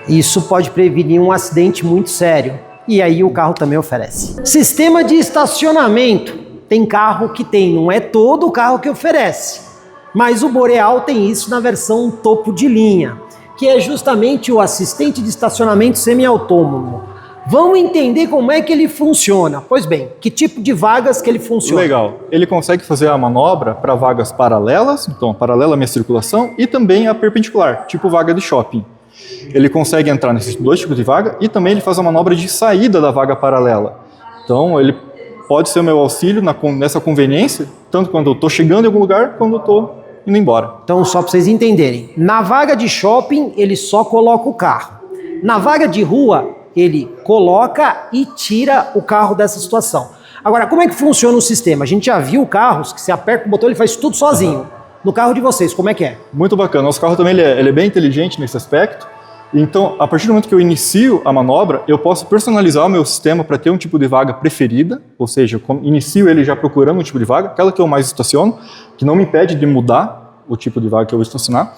S1: Isso pode prevenir um acidente muito sério. E aí o carro também oferece. Sistema de estacionamento. Tem carro que tem, não é todo o carro que oferece. Mas o Boreal tem isso na versão topo de linha, que é justamente o assistente de estacionamento semi-autônomo. Vamos entender como é que ele funciona. Pois bem, que tipo de vagas que ele funciona?
S6: Legal. Ele consegue fazer a manobra para vagas paralelas, então paralela à minha circulação, e também a perpendicular, tipo vaga de shopping. Ele consegue entrar nesses 2 tipos de vaga e também ele faz a manobra de saída da vaga paralela. Então ele pode ser o meu auxílio nessa conveniência, tanto quando eu estou chegando em algum lugar, quando eu estou indo embora.
S1: Então só para vocês entenderem, na vaga de shopping ele só coloca o carro. Na vaga de rua ele coloca e tira o carro dessa situação. Agora, como é que funciona o sistema? A gente já viu carros que você aperta o botão e ele faz tudo sozinho. No carro de vocês, como é que é?
S6: Muito bacana. Nosso carro também ele é bem inteligente nesse aspecto. Então, a partir do momento que eu inicio a manobra, eu posso personalizar o meu sistema para ter um tipo de vaga preferida, ou seja, eu inicio ele já procurando um tipo de vaga, aquela que eu mais estaciono, que não me impede de mudar o tipo de vaga que eu vou estacionar,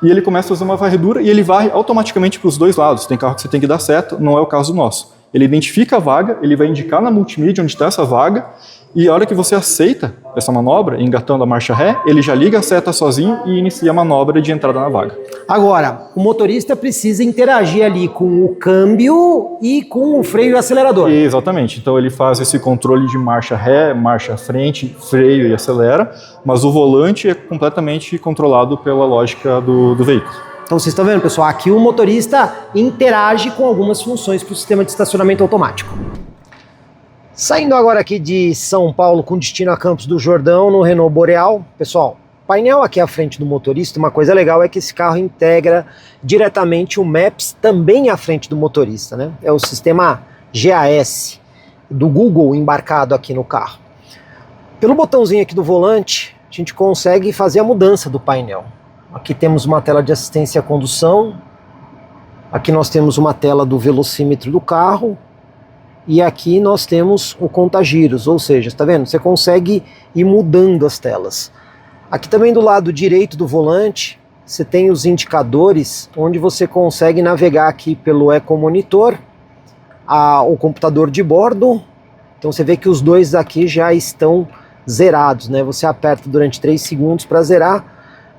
S6: e ele começa a fazer uma varredura e ele varre automaticamente para os dois lados. Tem carro que você tem que dar seta, não é o caso nosso. Ele identifica a vaga, ele vai indicar na multimídia onde está essa vaga, e a hora que você aceita essa manobra, engatando a marcha ré, ele já liga a seta sozinho e inicia a manobra de entrada na vaga.
S1: Agora, o motorista precisa interagir ali com o câmbio e com o freio e o acelerador.
S6: Exatamente. Então ele faz esse controle de marcha ré, marcha frente, freio e acelera, mas o volante é completamente controlado pela lógica do veículo.
S1: Então vocês estão vendo, pessoal, aqui o motorista interage com algumas funções para o sistema de estacionamento automático. Saindo agora aqui de São Paulo com destino a Campos do Jordão, no Renault Boreal. Pessoal, painel aqui à frente do motorista, uma coisa legal é que esse carro integra diretamente o Maps também à frente do motorista, né? É o sistema GAS do Google embarcado aqui no carro. Pelo botãozinho aqui do volante, a gente consegue fazer a mudança do painel. Aqui temos uma tela de assistência à condução, aqui nós temos uma tela do velocímetro do carro, e aqui nós temos o conta-giros, ou seja, está vendo? Você consegue ir mudando as telas. Aqui também do lado direito do volante, você tem os indicadores, onde você consegue navegar aqui pelo Eco Monitor, o computador de bordo. Então você vê que os dois aqui já estão zerados, né? Você aperta durante 3 segundos para zerar.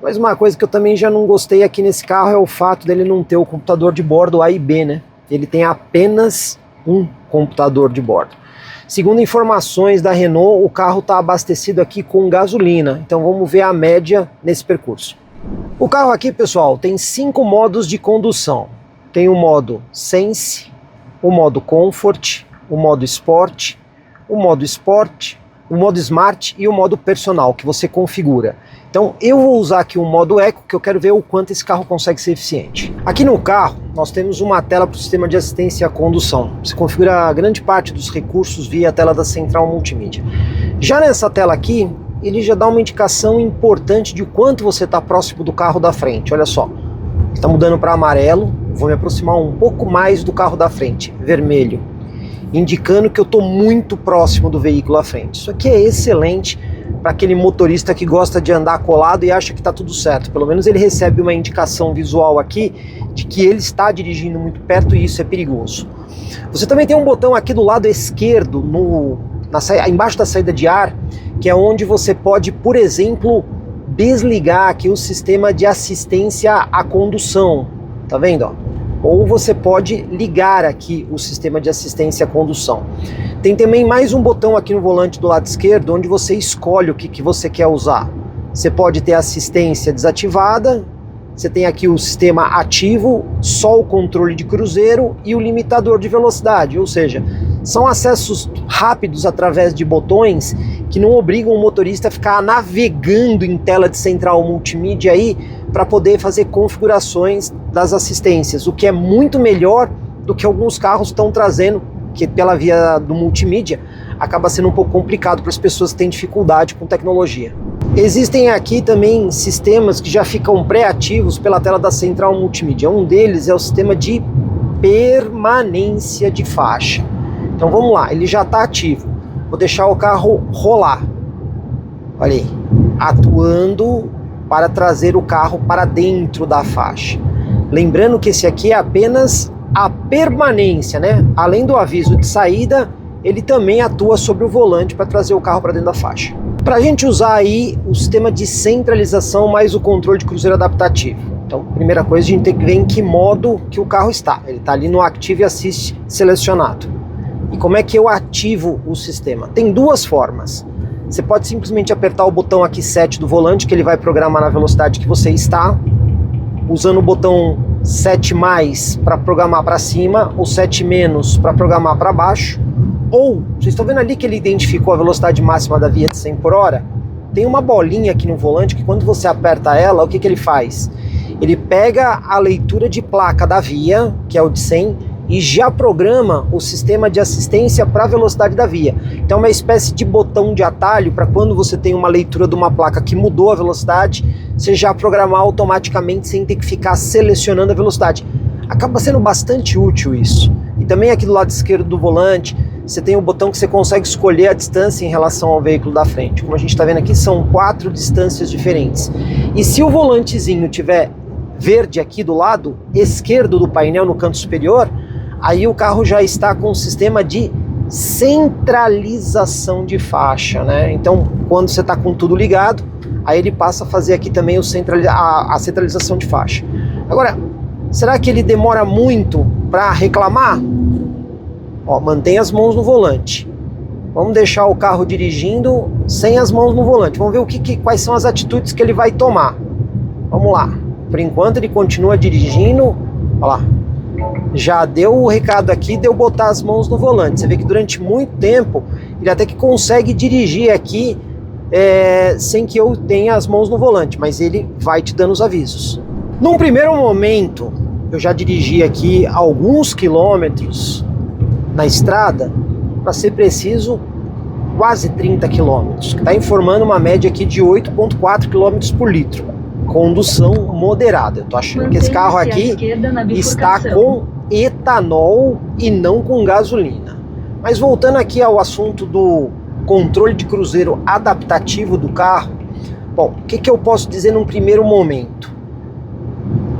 S1: Mas uma coisa que eu também já não gostei aqui nesse carro é o fato dele não ter o computador de bordo A e B, né? Ele tem apenas um computador de bordo. Segundo informações da Renault, o carro está abastecido aqui com gasolina. Então vamos ver a média nesse percurso. O carro aqui, pessoal, tem 5 modos de condução. Tem o modo Sense, o modo Comfort, o modo Sport, o modo Sport, o modo Smart e o modo Personal, que você configura. Então eu vou usar aqui o modo Eco, que eu quero ver o quanto esse carro consegue ser eficiente. Aqui no carro, nós temos uma tela para o sistema de assistência à condução. Você configura grande parte dos recursos via a tela da central multimídia. Já nessa tela aqui, ele já dá uma indicação importante de quanto você está próximo do carro da frente. Olha só, está mudando para amarelo, vou me aproximar um pouco mais do carro da frente, vermelho, indicando que eu estou muito próximo do veículo à frente. Isso aqui é excelente para aquele motorista que gosta de andar colado e acha que está tudo certo. Pelo menos ele recebe uma indicação visual aqui de que ele está dirigindo muito perto e isso é perigoso. Você também tem um botão aqui do lado esquerdo, embaixo da saída de ar, que é onde você pode, por exemplo, desligar aqui o sistema de assistência à condução. Tá vendo, ó? Ou você pode ligar aqui o sistema de assistência à condução. Tem também mais um botão aqui no volante do lado esquerdo, onde você escolhe o que você quer usar. Você pode ter assistência desativada, você tem aqui o sistema ativo, só o controle de cruzeiro e o limitador de velocidade, ou seja, são acessos rápidos através de botões que não obrigam o motorista a ficar navegando em tela de central multimídia aí para poder fazer configurações das assistências, o que é muito melhor do que alguns carros estão trazendo, que pela via do multimídia acaba sendo um pouco complicado para as pessoas que têm dificuldade com tecnologia. Existem aqui também sistemas que já ficam pré-ativos pela tela da central multimídia. Um deles é o sistema de permanência de faixa. Então vamos lá, ele já está ativo. Vou deixar o carro rolar. Olha aí, atuando para trazer o carro para dentro da faixa. Lembrando que esse aqui é apenas a permanência, né? Além do aviso de saída, ele também atua sobre o volante para trazer o carro para dentro da faixa. Para a gente usar aí o sistema de centralização mais o controle de cruzeiro adaptativo. Então, primeira coisa, a gente tem que ver em que modo que o carro está. Ele está ali no Active Assist selecionado. E como é que eu ativo o sistema? Tem duas formas. Você pode simplesmente apertar o botão aqui 7 do volante, que ele vai programar na velocidade que você está, usando o botão 7+ para programar para cima, ou 7- para programar para baixo. Ou, vocês estão vendo ali que ele identificou a velocidade máxima da via de 100 por hora? Tem uma bolinha aqui no volante que quando você aperta ela, o que ele faz? Ele pega a leitura de placa da via, que é o de 100, e já programa o sistema de assistência para a velocidade da via. Então é uma espécie de botão de atalho para quando você tem uma leitura de uma placa que mudou a velocidade, você já programar automaticamente sem ter que ficar selecionando a velocidade. acaba sendo bastante útil isso. E também aqui do lado esquerdo do volante, você tem o botão que você consegue escolher a distância em relação ao veículo da frente. Como a gente está vendo aqui, são 4 distâncias diferentes. E se o volantezinho tiver verde aqui do lado esquerdo do painel, no canto superior, aí o carro já está com um sistema de centralização de faixa, né? Então, quando você está com tudo ligado, aí ele passa a fazer aqui também a centralização de faixa. Agora, será que ele demora muito para reclamar? Ó, mantém as mãos no volante. Vamos deixar o carro dirigindo sem as mãos no volante. Vamos ver quais são as atitudes que ele vai tomar. Vamos lá. Por enquanto ele continua dirigindo. Olha lá. Já deu o recado aqui de eu botar as mãos no volante. Você vê que durante muito tempo ele até que consegue dirigir aqui sem que eu tenha as mãos no volante, mas ele vai te dando os avisos. Num primeiro momento, eu já dirigi aqui alguns quilômetros na estrada, para ser preciso, quase 30 quilômetros, que está informando uma média aqui de 8,4 km por litro. Condução moderada. Eu tô achando que esse carro aqui está com etanol e não com gasolina. Mas voltando aqui ao assunto do controle de cruzeiro adaptativo do carro, bom, o que eu posso dizer num primeiro momento?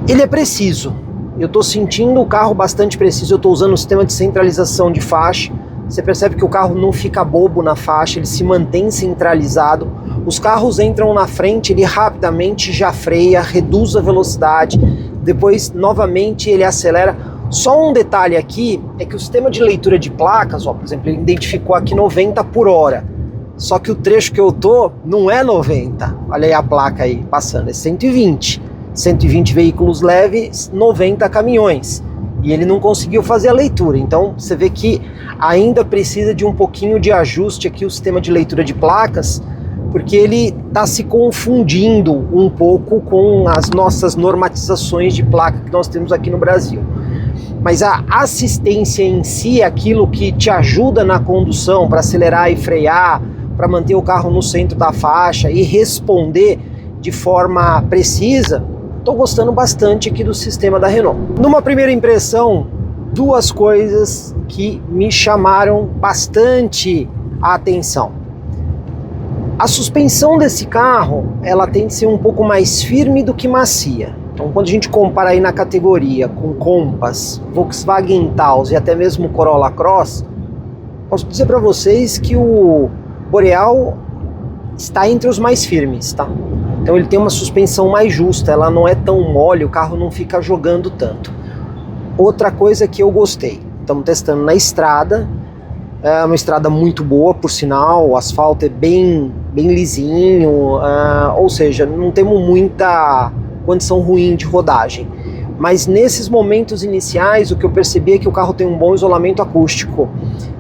S1: Ele é preciso. Eu estou sentindo o carro bastante preciso. Eu estou usando o sistema de centralização de faixa. Você percebe que o carro não fica bobo na faixa, ele se mantém centralizado. Os carros entram na frente, ele rapidamente já freia, reduz a velocidade, depois novamente ele acelera. Só um detalhe aqui é que o sistema de leitura de placas, ó, por exemplo, ele identificou aqui 90 por hora. Só que o trecho que eu tô não é 90. Olha aí a placa aí passando, é 120. 120 veículos leves, 90 caminhões. E ele não conseguiu fazer a leitura. Então você vê que ainda precisa de um pouquinho de ajuste aqui o sistema de leitura de placas, porque ele está se confundindo um pouco com as nossas normatizações de placa que nós temos aqui no Brasil. Mas a assistência em si, aquilo que te ajuda na condução para acelerar e frear, para manter o carro no centro da faixa e responder de forma precisa, estou gostando bastante aqui do sistema da Renault. Numa primeira impressão, duas coisas que me chamaram bastante a atenção. A suspensão desse carro, ela tem que ser um pouco mais firme do que macia. Então, quando a gente compara aí na categoria com Compass, Volkswagen Taos e até mesmo Corolla Cross, posso dizer para vocês que o Boreal está entre os mais firmes, tá? Então ele tem uma suspensão mais justa, ela não é tão mole, o carro não fica jogando tanto. Outra coisa que eu gostei, estamos testando na estrada, é uma estrada muito boa, por sinal, o asfalto é bem lisinho, ou seja, não temos muita condição ruim de rodagem. Mas nesses momentos iniciais, o que eu percebi é que o carro tem um bom isolamento acústico.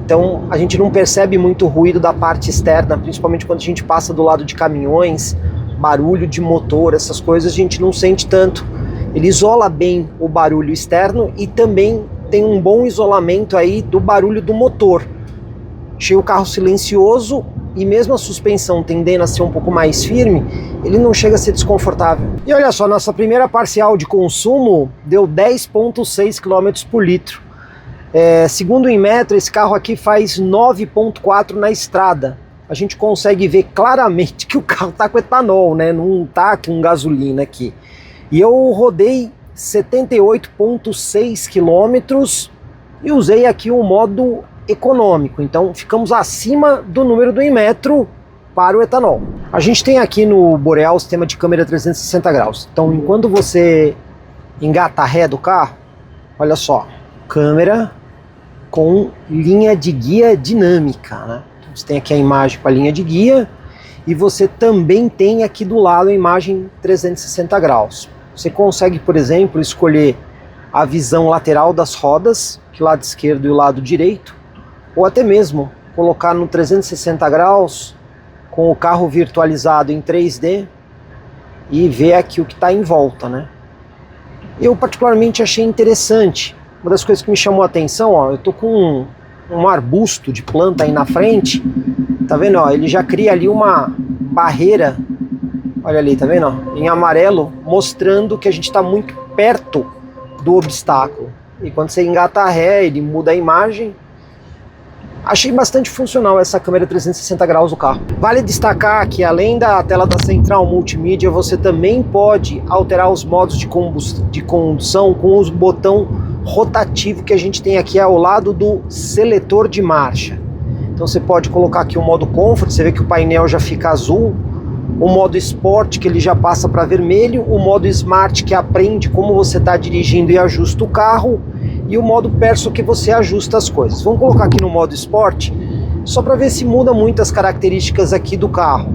S1: Então a gente não percebe muito ruído da parte externa, principalmente quando a gente passa do lado de caminhões, barulho de motor, essas coisas a gente não sente tanto. Ele isola bem o barulho externo e também tem um bom isolamento aí do barulho do motor. Achei o carro silencioso e mesmo a suspensão tendendo a ser um pouco mais firme, ele não chega a ser desconfortável. E olha só, nossa primeira parcial de consumo deu 10,6 km por litro. Segundo o Inmetro, esse carro aqui faz 9,4 na estrada. A gente consegue ver claramente que o carro está com etanol, né? Não está com gasolina aqui. E eu rodei 78,6 quilômetros e usei aqui o modo econômico. Então ficamos acima do número do Inmetro para o etanol. A gente tem aqui no Boreal o sistema de câmera 360 graus. Então enquanto você engata a ré do carro, olha só, câmera com linha de guia dinâmica, né? Você tem aqui a imagem com a linha de guia e você também tem aqui do lado a imagem 360 graus. Você consegue, por exemplo, escolher a visão lateral das rodas, que é o lado esquerdo e o lado direito, ou até mesmo colocar no 360 graus com o carro virtualizado em 3D e ver aqui o que está em volta, né? Eu particularmente achei interessante. Uma das coisas que me chamou a atenção, ó, eu tô com um arbusto de planta aí na frente, tá vendo, ó, ele já cria ali uma barreira, olha ali, tá vendo, ó, em amarelo, mostrando que a gente está muito perto do obstáculo. E quando você engata ré, ele muda a imagem. Achei bastante funcional essa câmera 360 graus do carro. Vale destacar que além da tela da central multimídia, você também pode alterar os modos de condução com o botão rotativo que a gente tem aqui ao lado do seletor de marcha. Então você pode colocar aqui o modo Comfort, você vê que o painel já fica azul, o modo Sport, que ele já passa para vermelho, o modo Smart, que aprende como você está dirigindo e ajusta o carro, e o modo Perso, que você ajusta as coisas. Vamos colocar aqui no modo Sport, só para ver se muda muito as características aqui do carro.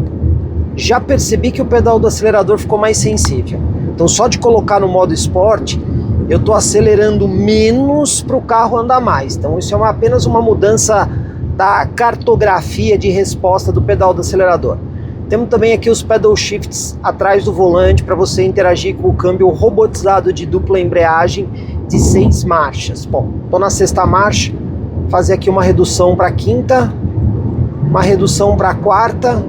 S1: Já percebi que o pedal do acelerador ficou mais sensível. Então só de colocar no modo Sport, eu estou acelerando menos para o carro andar mais. Então isso é apenas uma mudança da cartografia de resposta do pedal do acelerador. Temos também aqui os pedal shifts atrás do volante para você interagir com o câmbio robotizado de dupla embreagem de 6 marchas. Bom, estou na 6ª marcha, fazer aqui uma redução para a 5ª, uma redução para a 4ª.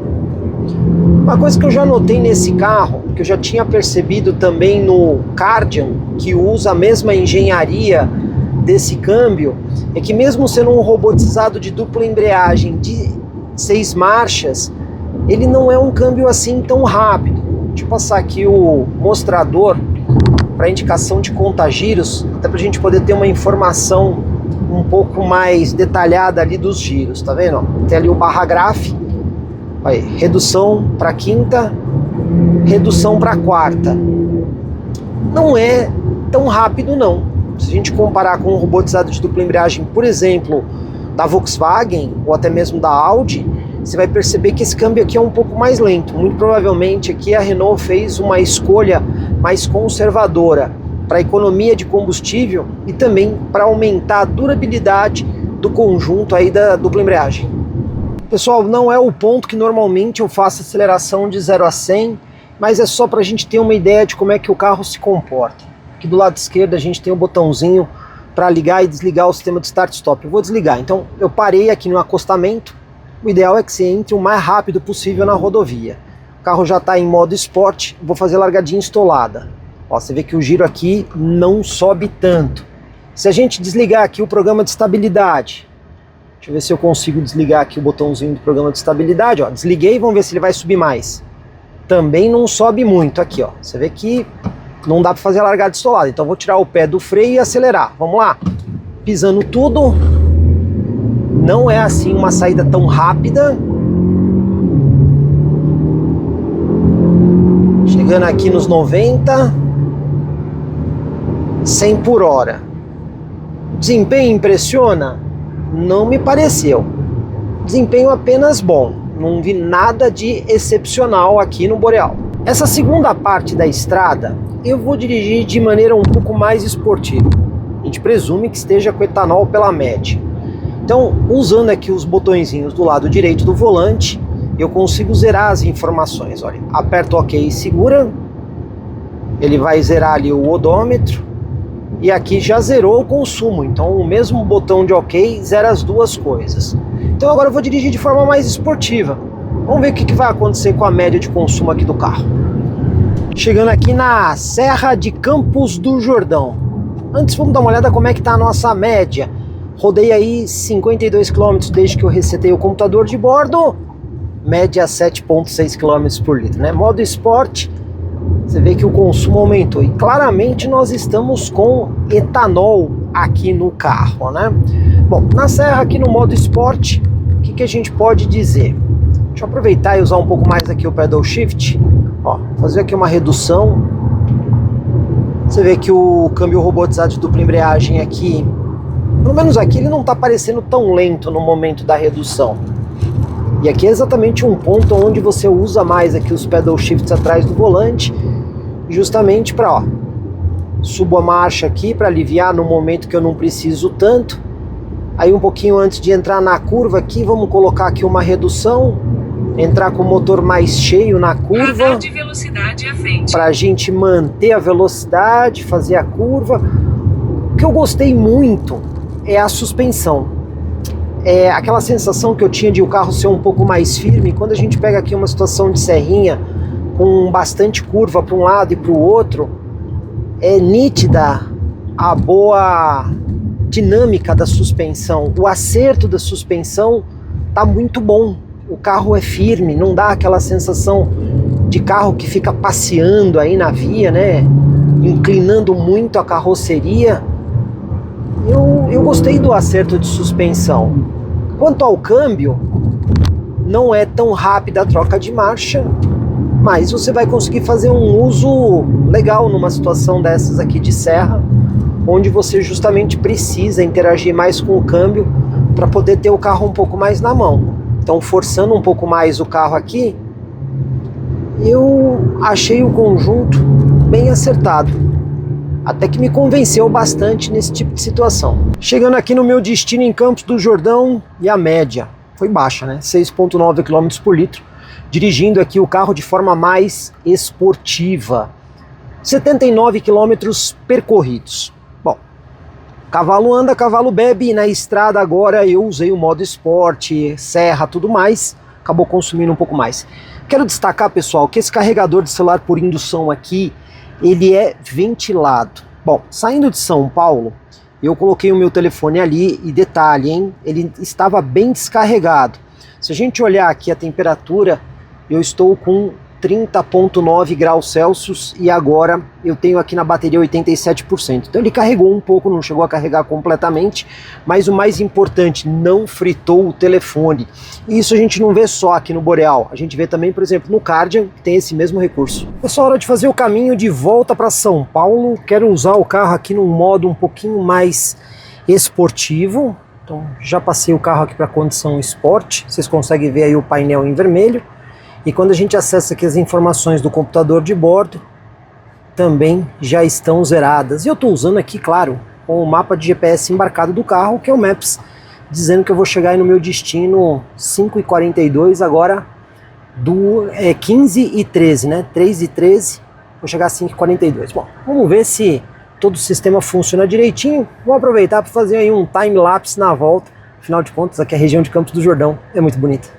S1: Uma coisa que eu já notei nesse carro, que eu já tinha percebido também no Kardian, que usa a mesma engenharia desse câmbio, é que mesmo sendo um robotizado de dupla embreagem de 6 marchas, ele não é um câmbio assim tão rápido. Deixa eu passar aqui o mostrador para indicação de contagiros, até para a gente poder ter uma informação um pouco mais detalhada ali dos giros, tá vendo? Tem ali o barra graph, aí, redução para 5ª, redução para 4ª. Não é tão rápido não. Se a gente comparar com um robotizado de dupla embreagem, por exemplo, da Volkswagen ou até mesmo da Audi, você vai perceber que esse câmbio aqui é um pouco mais lento. Muito provavelmente aqui a Renault fez uma escolha mais conservadora para economia de combustível e também para aumentar a durabilidade do conjunto aí da dupla embreagem. Pessoal, não é o ponto que normalmente eu faço aceleração de 0 a 100, mas é só para a gente ter uma ideia de como é que o carro se comporta. Aqui do lado esquerdo a gente tem um botãozinho para ligar e desligar o sistema de start-stop. Eu vou desligar, então eu parei aqui no acostamento. O ideal é que você entre o mais rápido possível na rodovia. O carro já está em modo Sport, vou fazer largadinha estolada. Ó, você vê que o giro aqui não sobe tanto. Se a gente desligar aqui o programa de estabilidade, deixa eu ver se eu consigo desligar aqui o botãozinho do programa de estabilidade. Ó, desliguei, vamos ver se ele vai subir mais. Também não sobe muito aqui, ó. Você vê que não dá para fazer a largada estolada. Então vou tirar o pé do freio e acelerar. Vamos lá. Pisando tudo. Não é assim uma saída tão rápida. Chegando aqui nos 90. 100 por hora. Desempenho impressiona? Não me pareceu. Desempenho apenas bom. Não vi nada de excepcional aqui no Boreal. Essa segunda parte da estrada eu vou dirigir de maneira um pouco mais esportiva. A gente presume que esteja com etanol pela média. Então, usando aqui os botõezinhos do lado direito do volante, eu consigo zerar as informações. Olha, aperto OK e segura. Ele vai zerar ali o odômetro. E aqui já zerou o consumo. Então, o mesmo botão de OK zera as duas coisas. Então, agora eu vou dirigir de forma mais esportiva. Vamos ver o que vai acontecer com a média de consumo aqui do carro. Chegando aqui na Serra de Campos do Jordão. Antes, vamos dar uma olhada como é que está a nossa média. Rodei aí 52 km desde que eu resetei o computador de bordo. Média 7,6 km por litro, né? Modo Sport, você vê que o consumo aumentou. E claramente nós estamos com etanol aqui no carro, né? Bom, na serra aqui no modo Sport, o que a gente pode dizer? Deixa eu aproveitar e usar um pouco mais aqui o pedal shift. Ó, fazer aqui uma redução. Você vê que o câmbio robotizado de dupla embreagem aqui, pelo menos aqui, ele não está parecendo tão lento no momento da redução. E aqui é exatamente um ponto onde você usa mais aqui os pedal shifts atrás do volante, justamente para, ó, subo a marcha aqui para aliviar no momento que eu não preciso tanto. Aí um pouquinho antes de entrar na curva aqui, vamos colocar aqui uma redução, entrar com o motor mais cheio na curva, para a gente manter a velocidade, fazer a curva. O que eu gostei muito é a suspensão. É aquela sensação que eu tinha de o carro ser um pouco mais firme. Quando a gente pega aqui uma situação de serrinha com bastante curva para um lado e para o outro, é nítida a boa dinâmica da suspensão, o acerto da suspensão tá muito bom. O carro é firme, não dá aquela sensação de carro que fica passeando aí na via, né? Inclinando muito a carroceria. Eu gostei do acerto de suspensão. Quanto ao câmbio, não é tão rápida a troca de marcha, mas você vai conseguir fazer um uso legal numa situação dessas aqui de serra, onde você justamente precisa interagir mais com o câmbio para poder ter o carro um pouco mais na mão. Então, forçando um pouco mais o carro aqui, eu achei o conjunto bem acertado. Até que me convenceu bastante nesse tipo de situação. Chegando aqui no meu destino em Campos do Jordão, e a média foi baixa, né? 6,9 km por litro. Dirigindo aqui o carro de forma mais esportiva. 79 km percorridos. Bom, cavalo anda, cavalo bebe, e na estrada agora eu usei o modo esporte, serra, tudo mais, acabou consumindo um pouco mais. Quero destacar, pessoal, que esse carregador de celular por indução aqui, ele é ventilado. Bom, saindo de São Paulo, eu coloquei o meu telefone ali e detalhe, hein? Ele estava bem descarregado. Se a gente olhar aqui a temperatura, eu estou com 30,9 graus Celsius e agora eu tenho aqui na bateria 87%. Então ele carregou um pouco, não chegou a carregar completamente, mas o mais importante, não fritou o telefone. E isso a gente não vê só aqui no Boreal, a gente vê também, por exemplo, no Kardian, que tem esse mesmo recurso. Pessoal, hora de fazer o caminho de volta para São Paulo. Quero usar o carro aqui num modo um pouquinho mais esportivo. Então já passei o carro aqui para condição Sport, vocês conseguem ver aí o painel em vermelho. E quando a gente acessa aqui as informações do computador de bordo, também já estão zeradas. E eu estou usando aqui, claro, o mapa de GPS embarcado do carro, que é o Maps, dizendo que eu vou chegar aí no meu destino 5h42, agora do 15h13, né? 3h13, vou chegar a 5h42. Bom, vamos ver se todo o sistema funciona direitinho. Vou aproveitar para fazer aí um time-lapse na volta. Afinal de contas, aqui a região de Campos do Jordão é muito bonita.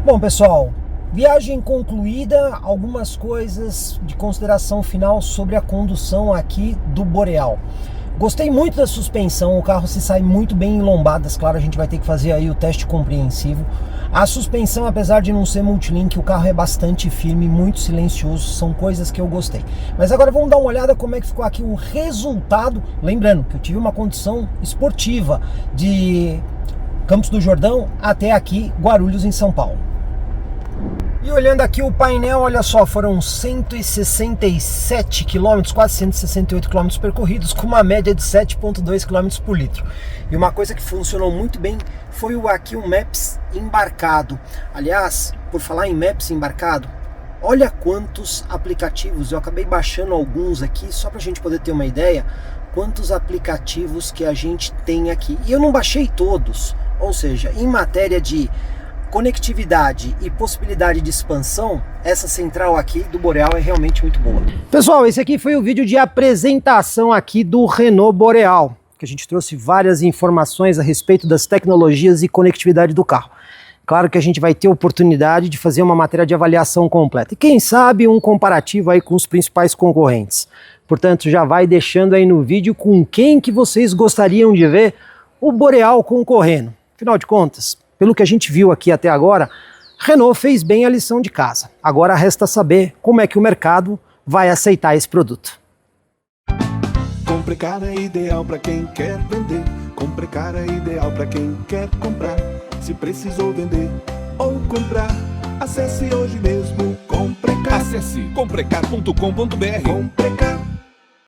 S1: Bom, pessoal, viagem concluída, algumas coisas de consideração final sobre a condução aqui do Boreal. Gostei muito da suspensão, o carro se sai muito bem em lombadas, claro, a gente vai ter que fazer aí o teste compreensivo. A suspensão, apesar de não ser multilink, o carro é bastante firme, muito silencioso, são coisas que eu gostei. Mas agora vamos dar uma olhada como é que ficou aqui o resultado, lembrando que eu tive uma condição esportiva de Campos do Jordão até aqui, Guarulhos, em São Paulo. E olhando aqui o painel, olha só, foram 167 km, quase 168 km percorridos, com uma média de 7,2 km por litro. E uma coisa que funcionou muito bem foi aqui o Maps embarcado. Aliás, por falar em Maps embarcado, olha quantos aplicativos, eu acabei baixando alguns aqui, só para a gente poder ter uma ideia, quantos aplicativos que a gente tem aqui. E eu não baixei todos, ou seja, em matéria de conectividade e possibilidade de expansão, essa central aqui do Boreal é realmente muito boa. Pessoal, esse aqui foi o vídeo de apresentação aqui do Renault Boreal, que a gente trouxe várias informações a respeito das tecnologias e conectividade do carro. Claro que a gente vai ter oportunidade de fazer uma matéria de avaliação completa e quem sabe um comparativo aí com os principais concorrentes. Portanto, já vai deixando aí no vídeo com quem que vocês gostariam de ver o Boreal concorrendo. Afinal de contas, pelo que a gente viu aqui até agora, Renault fez bem a lição de casa. Agora resta saber como é que o mercado vai aceitar esse produto.
S7: Comprecar é ideal para quem quer vender. Comprecar é ideal para quem quer comprar. Se precisou vender ou comprar, acesse hoje mesmo Comprecar.
S8: Acesse comprecar.com.br.
S7: Comprecar.